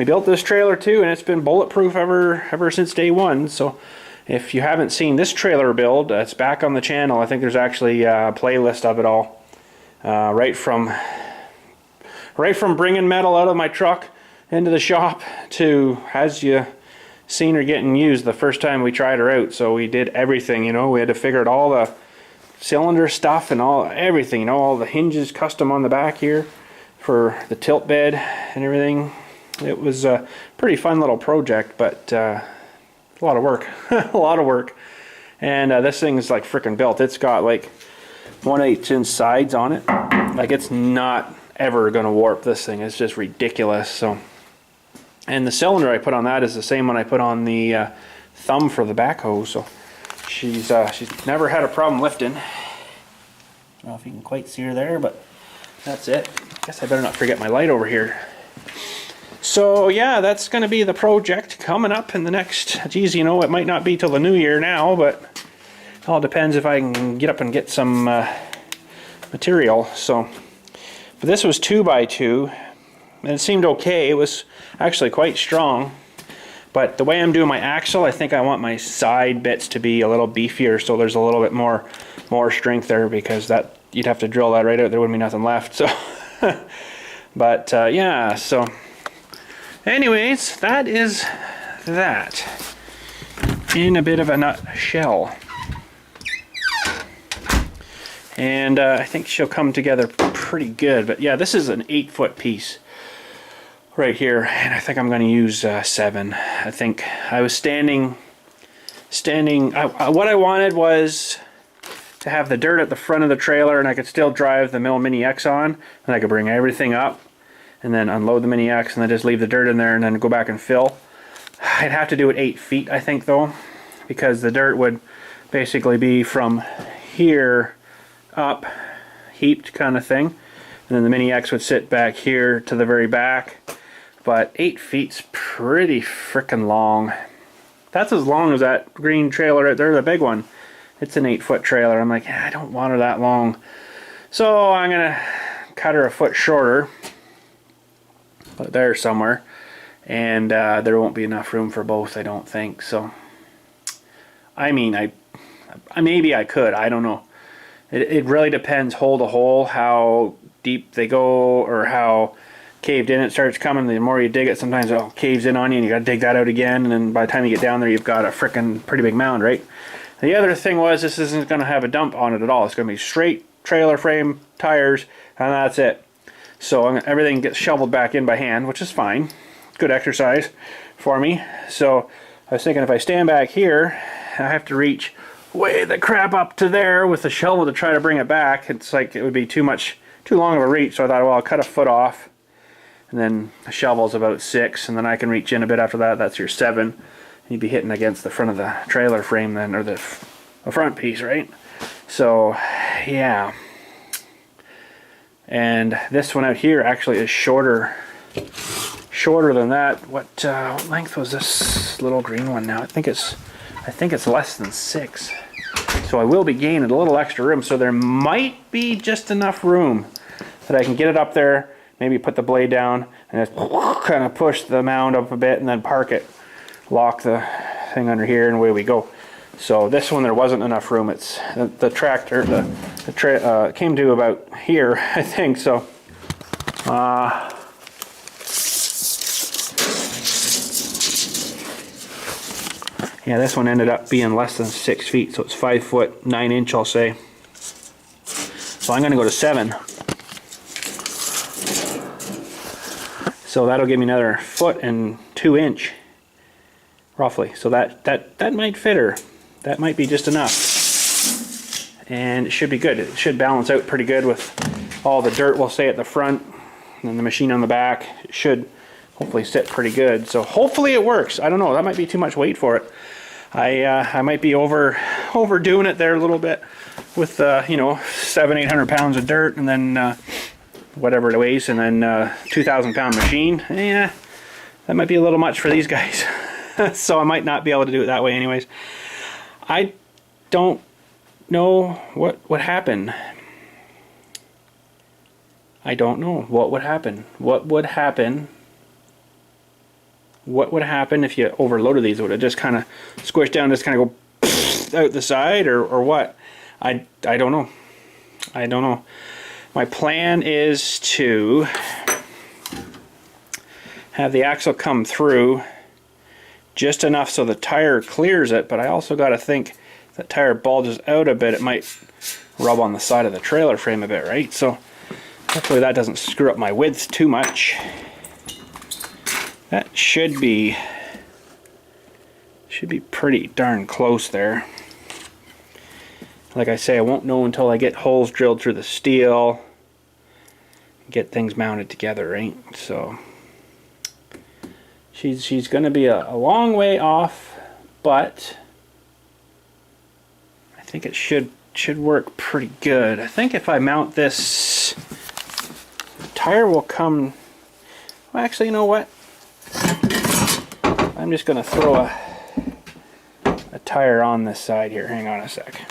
built this trailer too, and it's been bulletproof ever since day one. So if you haven't seen this trailer build, it's back on the channel. I think there's actually a playlist of it all, right from bringing metal out of my truck into the shop to as you seen her getting used the first time we tried her out. So we did everything, you know. We had to figure out all the cylinder stuff and everything, you know, all the hinges custom on the back here for the tilt bed and everything. It was a pretty fun little project, but a lot of work. A lot of work. And this thing is like freaking built. It's got like 1/8 inch sides on it. Like, it's not ever gonna warp, this thing. It's just ridiculous. So, and the cylinder I put on that is the same one I put on the thumb for the backhoe. So she's never had a problem lifting. I don't know if you can quite see her there, but that's it. I guess I better not forget my light over here. So yeah, that's going to be the project coming up in the next, geez, you know, it might not be till the new year now, but it all depends if I can get up and get some material. So, but this was 2x2, and it seemed okay. It was actually quite strong, but the way I'm doing my axle, I think I want my side bits to be a little beefier, so there's a little bit more strength there, because that, you'd have to drill that right out, there wouldn't be nothing left. So but yeah, so anyways, that is that in a bit of a nutshell. And I think she'll come together pretty good. But yeah, this is an 8-foot piece right here, and I think I'm going to use 7. I think I was standing. What I wanted was to have the dirt at the front of the trailer, and I could still drive the Mill Mini X on, and I could bring everything up and then unload the Mini X and then just leave the dirt in there and then go back and fill. I'd have to do it 8 feet, I think, though, because the dirt would basically be from here up, heaped kind of thing, and then the Mini X would sit back here to the very back. But 8 feet's pretty freaking long. That's as long as that green trailer right there, the big one. It's an 8-foot trailer. I'm like, I don't want her that long. So I'm gonna cut her a foot shorter, put it there somewhere, and there won't be enough room for both, I don't think. So, I mean, I maybe I could. I don't know. It really depends hole to hole how deep they go or how caved in it starts coming. The more you dig it, sometimes it caves in on you and you got to dig that out again, and then by the time you get down there, you've got a frickin' pretty big mound, right? The other thing was, this isn't going to have a dump on it at all. It's going to be straight trailer frame, tires, and that's it. So everything gets shoveled back in by hand, which is fine. Good exercise for me. So I was thinking, if I stand back here, I have to reach way the crap up to there with the shovel to try to bring it back. It's like it would be too long of a reach. So I thought, well, I'll cut a foot off, and then the shovel's about 6, and then I can reach in a bit after that. That's your 7. You'd be hitting against the front of the trailer frame then, or the front piece, right? So yeah. And this one out here actually is shorter than that. What length was this little green one now? I think it's less than 6. So I will be gaining a little extra room. So there might be just enough room that I can get it up there, maybe put the blade down and just kind of push the mound up a bit and then park it, lock the thing under here, and away we go. So this one, there wasn't enough room. It's the tractor, came to about here, I think. So yeah, this one ended up being less than 6 feet, so it's 5 foot 9 inch, I'll say. So I'm going to go to 7. So that'll give me another 1 and 2 inch, roughly. So that might fit her. That might be just enough, and it should be good. It should balance out pretty good with all the dirt, we'll say, at the front, and then the machine on the back. It should hopefully sit pretty good. So hopefully it works. I don't know. That might be too much weight for it. I might be overdoing it there a little bit with 700-800 pounds of dirt, and then whatever it weighs, and then 2,000 pound machine. Yeah, that might be a little much for these guys. So I might not be able to do it that way anyways. I don't know what would happen. I don't know what would happen. What would happen if you overloaded these? Would it just kind of squish down, just kind of go out the side, or what? I don't know. I don't know. My plan is to have the axle come through just enough so the tire clears it, but I also got to think if that tire bulges out a bit, it might rub on the side of the trailer frame a bit, right? So hopefully that doesn't screw up my width too much. That should be pretty darn close there. Like I say, I won't know until I get holes drilled through the steel, get things mounted together, right? So she's going to be a long way off, but I think it should work pretty good. I think if I mount this, the tire will come. Well, actually, you know what? I'm just going to throw a tire on this side here. Hang on a sec.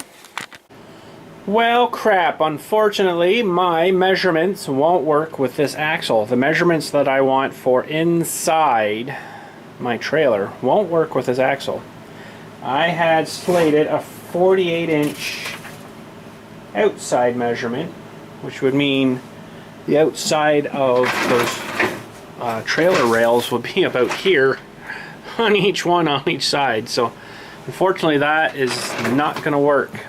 Well, crap. Unfortunately, my measurements won't work with this axle. The measurements that I want for inside my trailer won't work with this axle. I had slated a 48-inch outside measurement, which would mean the outside of those trailer rails would be about here on each one on each side. So unfortunately that is not going to work.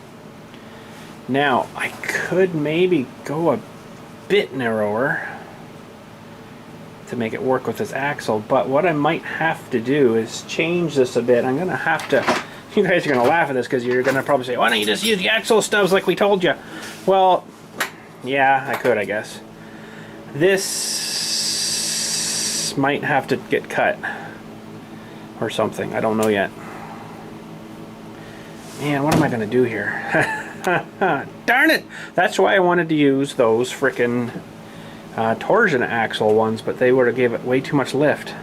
Now I could maybe go a bit narrower to make it work with this axle, but what I might have to do is change this a bit. I'm going to have to, you guys are going to laugh at this because you're going to probably say, why don't you just use the axle stubs like we told you? Well, yeah, I could, I guess. This might have to get cut or something. I don't know yet. Man, what am I going to do here? Darn it! That's why I wanted to use those frickin' torsion axle ones, but they would have gave it way too much lift.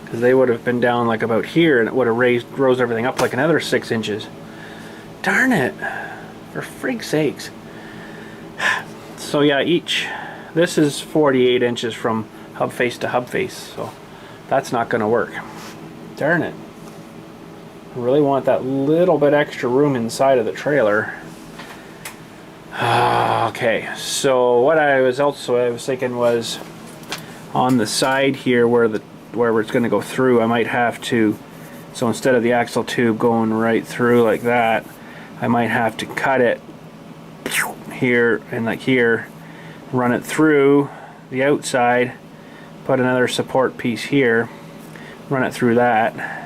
Because they would have been down like about here, and it would have rose everything up like another 6 inches. Darn it! For frig's sakes. So yeah, this is 48 inches from hub face to hub face, so that's not going to work. Darn it. I really want that little bit extra room inside of the trailer. Okay, so what I was thinking was on the side here where it's going to go through, I might have to, so instead of the axle tube going right through like that, I might have to cut it here and like here, run it through the outside, put another support piece here, run it through that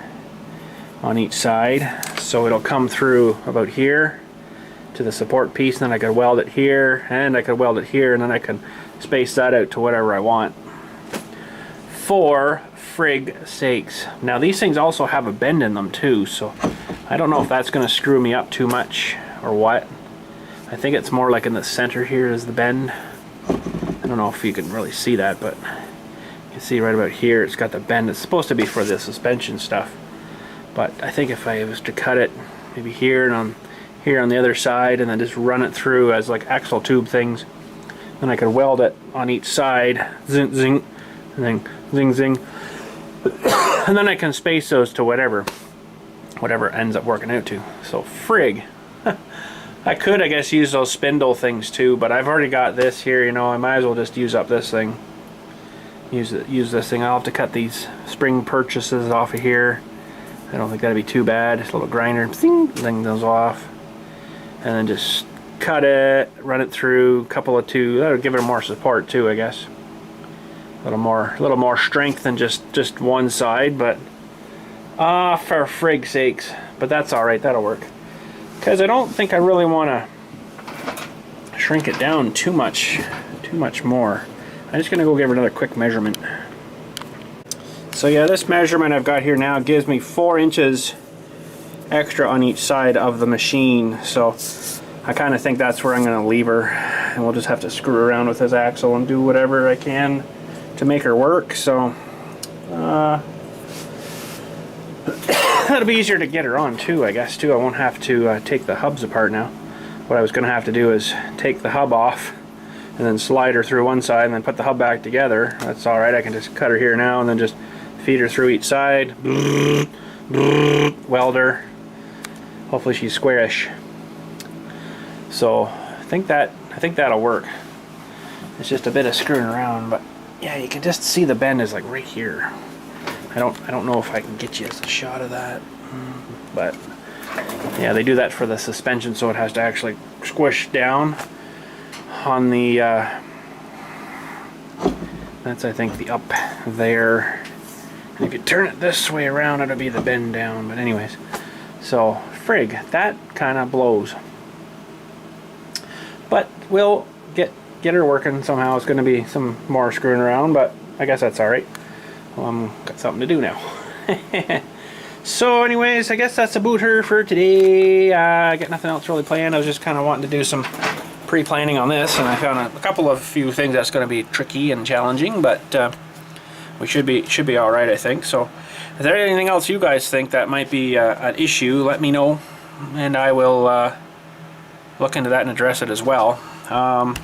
on each side, so it'll come through about here to the support piece, and then I could weld it here, and I could weld it here, and then I can space that out to whatever I want. For frig sakes. Now these things also have a bend in them too, so I don't know if that's going to screw me up too much or what. I think it's more like in the center here is the bend. I don't know if you can really see that, but you can see right about here it's got the bend. It's supposed to be for the suspension stuff. But I think if I was to cut it maybe here and on here on the other side and then just run it through as like axle tube things, then I could weld it on each side, zing zing, and then zing zing, and then I can space those to whatever ends up working out to. So frig. I could, I guess, use those spindle things too, but I've already got this here, you know, I might as well just use up this thing. Use this thing. I'll have to cut these spring purchases off of here. I don't think that'd be too bad. Just a little grinder, zing those off, and then just cut it, run it through, couple of two. That'll give it more support too, I guess. A little more strength than just one side, but for frig's sakes. But that's all right. That'll work. Because I don't think I really want to shrink it down too much more. I'm just gonna go give it another quick measurement. So yeah, this measurement I've got here now gives me 4 inches extra on each side of the machine. So I kind of think that's where I'm going to leave her. And we'll just have to screw around with this axle and do whatever I can to make her work. So that'll be easier to get her on too, I guess too. I won't have to take the hubs apart now. What I was going to have to do is take the hub off and then slide her through one side and then put the hub back together. That's alright. I can just cut her here now and then just feed her through each side, weld her. Hopefully she's squarish. So I think that'll work. It's just a bit of screwing around, but yeah, you can just see the bend is like right here. I I don't know if I can get you a shot of that, but yeah, they do that for the suspension, so it has to actually squish down on the that's, I think, the up there. And if you turn it this way around, it'll be the bend down. But anyways, so frig, that kind of blows. But we'll get her working somehow. It's going to be some more screwing around, but I guess that's all right. Got something to do now. So anyways, I guess that's about her for today. I got nothing else really planned. I was just kind of wanting to do some pre-planning on this, and I found a few things that's going to be tricky and challenging, but we should be all right, I think. So if there's anything else you guys think that might be an issue, let me know, and I will look into that and address it as well. I'm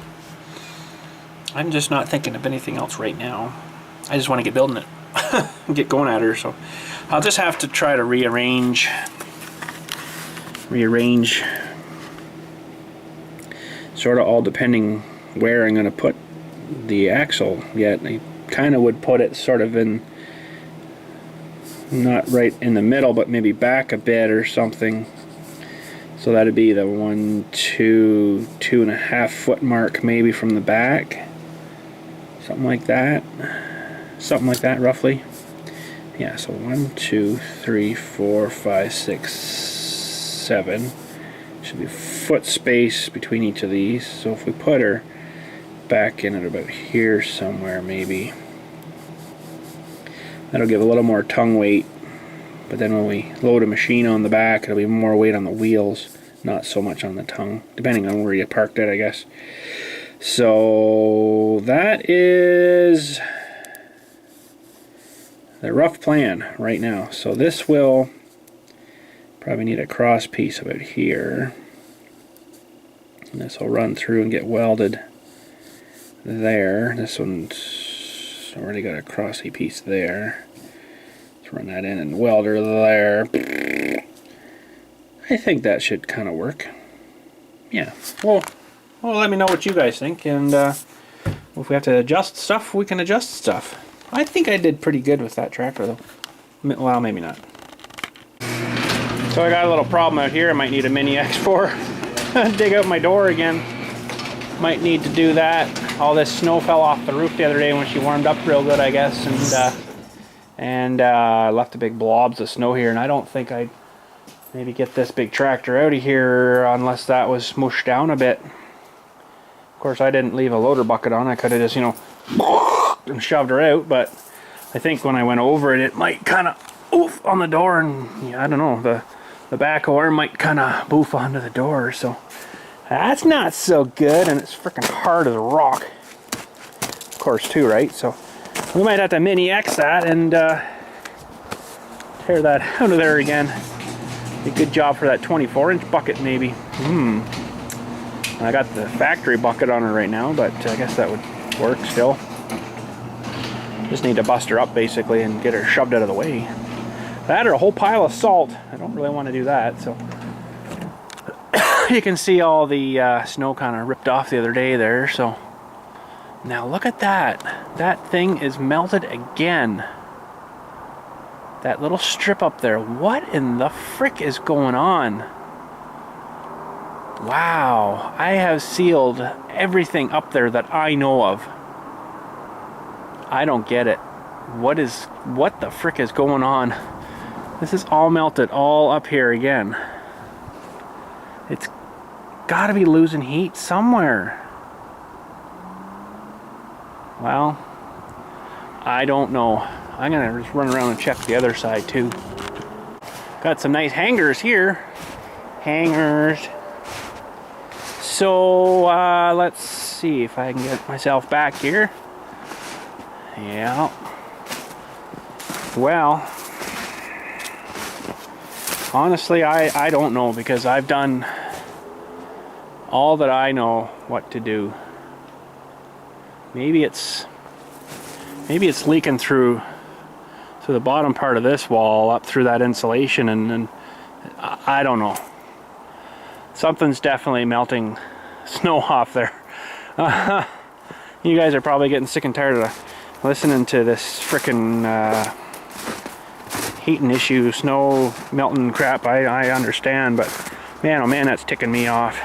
just not thinking of anything else right now. I just want to get building it and get going at her, so I'll just have to try to rearrange sort of all depending where I'm going to put the axle. Yet I kind of would put it sort of in, not right in the middle, but maybe back a bit or something. So that'd be the 2.5 foot mark maybe from the back. Something like that. Something like that roughly. Yeah, so 1, 2, 3, 4, 5, 6, 7. Should be foot space between each of these. So if we put her back in at about here somewhere maybe, that'll give a little more tongue weight. But then when we load a machine on the back, it'll be more weight on the wheels, not so much on the tongue, depending on where you parked it, I guess. So that is the rough plan right now. So this will probably need a cross piece about here, and this will run through and get welded there. This one's already got a crossy piece there. Let's run that in and weld her there. I think that should kind of work. Yeah. Well, let me know what you guys think, and if we have to adjust stuff, we can adjust stuff. I think I did pretty good with that tractor, though. Well, maybe not. So I got a little problem out here. I might need a mini X4. Dig out my door again. Might need to do that. All this snow fell off the roof the other day when she warmed up real good, I guess, and I left a big blobs of snow here, and I don't think I'd maybe get this big tractor out of here unless that was smooshed down a bit. Of course, I didn't leave a loader bucket on. I could have just, and shoved her out, but I think when I went over it, it might kind of oof on the door, and yeah, I don't know, the backhoe arm might kind of boof onto the door, so that's not so good, and it's freaking hard as a rock, of course, too, right? So we might have to mini X that and tear that out of there again. Be a good job for that 24-inch bucket, maybe. I got the factory bucket on her right now, but I guess that would work still. Just need to bust her up basically and get her shoved out of the way. That or a whole pile of salt. I don't really want to do that. So you can see all the snow kind of ripped off the other day there. So now look at that. That thing is melted again. That little strip up there. What in the frick is going on? Wow. I have sealed everything up there that I know of. I don't get it. What the frick is going on? This is all melted all up here again. It's got to be losing heat somewhere. Well, I don't know. I'm gonna just run around and check the other side too. Got some nice hangers here. Hangers. So let's see if I can get myself back here. Yeah. Well, honestly, I don't know, because I've done all that I know what to do. Maybe it's leaking through the bottom part of this wall up through that insulation, and I don't know. Something's definitely melting snow off there. You guys are probably getting sick and tired of listening to this frickin' heating issue, snow melting crap, I understand, but man, oh man, that's ticking me off.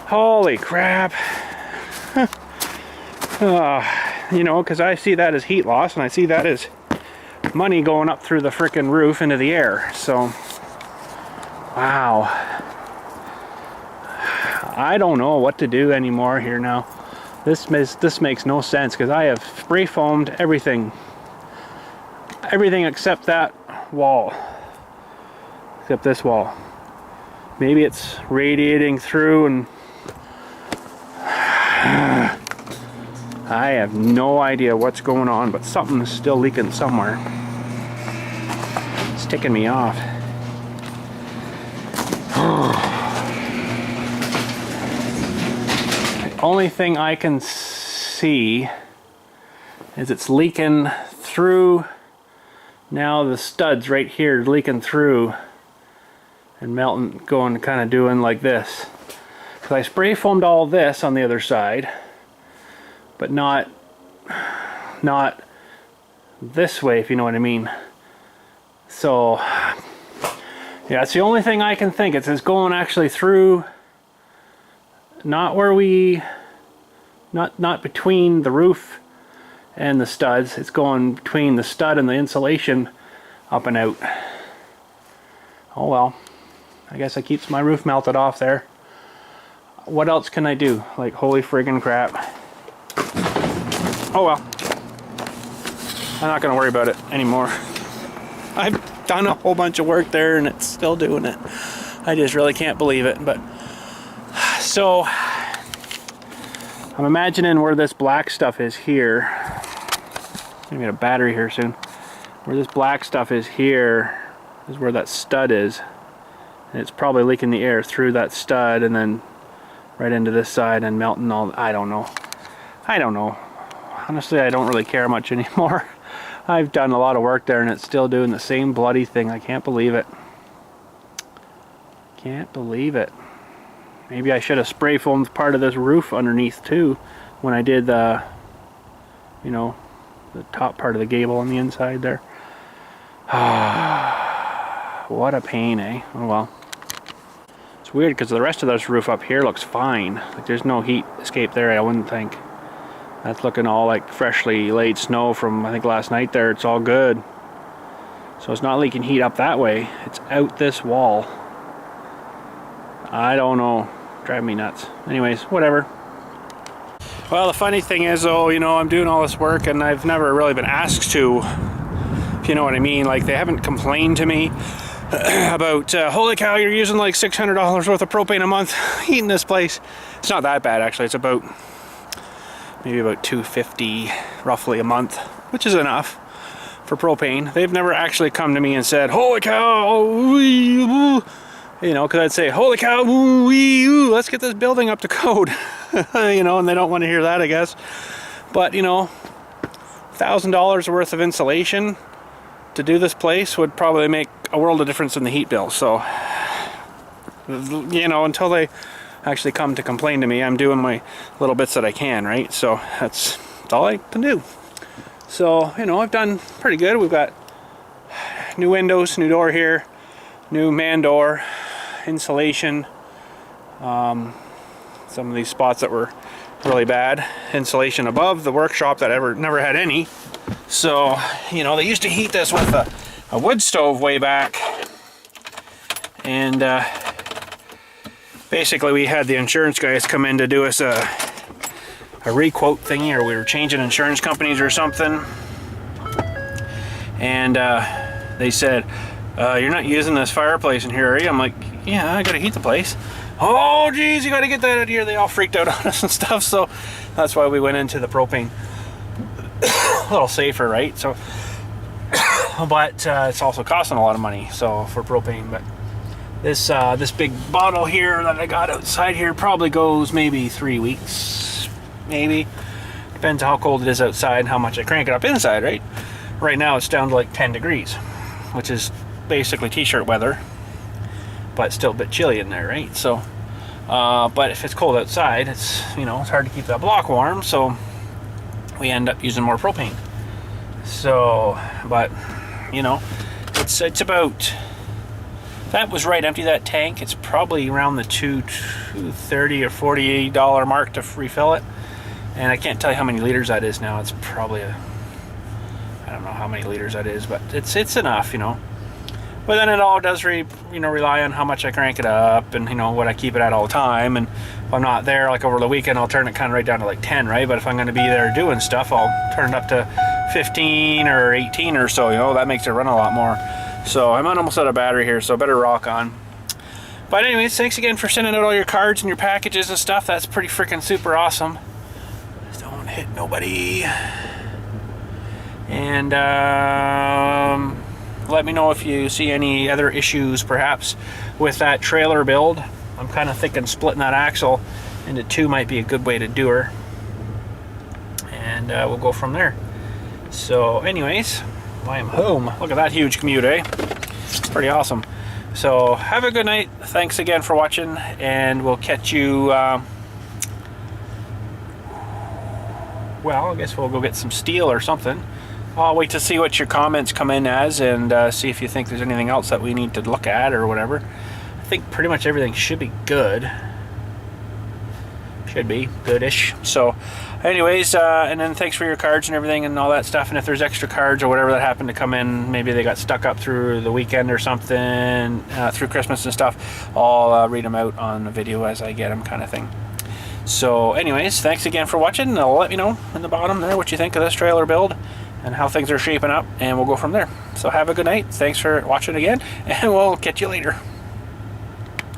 Holy crap. You know, because I see that as heat loss, and I see that as money going up through the frickin' roof into the air. So, wow. I don't know what to do anymore here now. This makes no sense, because I have spray foamed everything. Everything except that wall. Except this wall. Maybe it's radiating through and... I have no idea what's going on, but something is still leaking somewhere. It's ticking me off. The only thing I can see is it's leaking through. Now the studs right here leaking through and melting, going kind of doing like this. Because I spray foamed all this on the other side, but not this way, if you know what I mean. So yeah, it's the only thing I can think. It's going actually through, not where we, not between the roof and the studs. It's going between the stud and the insulation, up and out. Oh well, I guess it keeps my roof melted off there. What else can I do? Like, holy friggin' crap. Oh well, I'm not gonna worry about it anymore. I've done a whole bunch of work there and it's still doing it. I just really can't believe it. But so I'm imagining where this black stuff is here. I'm gonna get a battery here soon. Where this black stuff is here is where that stud is. And it's probably leaking the air through that stud and then right into this side and melting all. I don't know. Honestly, I don't really care much anymore. I've done a lot of work there and it's still doing the same bloody thing. I can't believe it. Can't believe it. Maybe I should have spray foamed part of this roof underneath too when I did the, you know, the top part of the gable on the inside there. What a pain, eh? Oh well. It's weird because the rest of this roof up here looks fine. Like, there's no heat escape there, I wouldn't think. That's looking all like freshly laid snow from, I think, last night there. It's all good. So it's not leaking heat up that way. It's out this wall. I don't know. Drive me nuts. Anyways, whatever. Well, the funny thing is, though, you know, I'm doing all this work and I've never really been asked to, if you know what I mean. Like, they haven't complained to me about, holy cow, you're using like $600 worth of propane a month heating this place. It's not that bad, actually. It's about maybe about $250 roughly a month, which is enough for propane. They've never actually come to me and said, holy cow, you know, because I'd say, holy cow, let's get this building up to code. You know, and they don't want to hear that, I guess. But, you know, $1,000 worth of insulation to do this place would probably make a world of difference in the heat bill. So, you know, until they actually come to complain to me, I'm doing my little bits that I can, right? So that's all I can do. So, you know, I've done pretty good. We've got new windows, new door here, new man door, insulation, some of these spots that were really bad, insulation above the workshop that never had any. So, you know, they used to heat this with a wood stove way back, and basically we had the insurance guys come in to do us a re-quote thingy, or we were changing insurance companies or something, and they said, you're not using this fireplace in here, are you? I'm like, yeah, I gotta heat the place. Oh geez, you gotta get that out of here. They all freaked out on us and stuff, so that's why we went into the propane. A little safer, right? So but it's also costing a lot of money, so, for propane. But this big bottle here that I got outside here probably goes maybe 3 weeks, maybe. Depends how cold it is outside and how much I crank it up inside, right? Right now it's down to like 10 degrees, which is basically t-shirt weather, but still a bit chilly in there, right? So but if it's cold outside, it's, you know, it's hard to keep that block warm, so we end up using more propane. So, but You know, it's about, that was right empty, that tank. It's probably around the $230 or $48 mark to refill it. And I can't tell you how many liters that is now. It's probably I don't know how many liters that is, but it's enough, you know. But then it all does rely on how much I crank it up and, you know, what I keep it at all the time. And if I'm not there, like over the weekend, I'll turn it kind of right down to like 10, right? But if I'm going to be there doing stuff, I'll turn it up to 15 or 18 or so, you know. That makes it run a lot more. So I'm almost out of battery here, so I better rock on. But anyways, thanks again for sending out all your cards and your packages and stuff. That's pretty freaking super awesome. Just don't hit nobody. And let me know if you see any other issues perhaps with that trailer build. I'm kind of thinking splitting that axle into two might be a good way to do her. And we'll go from there. So anyways, I am home. Look at that huge commute, eh? Pretty awesome. So have a good night. Thanks again for watching, and we'll catch you, well, I guess we'll go get some steel or something. I'll wait to see what your comments come in as, and see if you think there's anything else that we need to look at or whatever. I think pretty much everything should be good. Should be goodish. So anyways, and then thanks for your cards and everything and all that stuff. And if there's extra cards or whatever that happened to come in, maybe they got stuck up through the weekend or something, through Christmas and stuff, I'll read them out on the video as I get them, kind of thing. So anyways, thanks again for watching. I'll let me know in the bottom there what you think of this trailer build and how things are shaping up, and we'll go from there. So have a good night. Thanks for watching again, and we'll catch you later.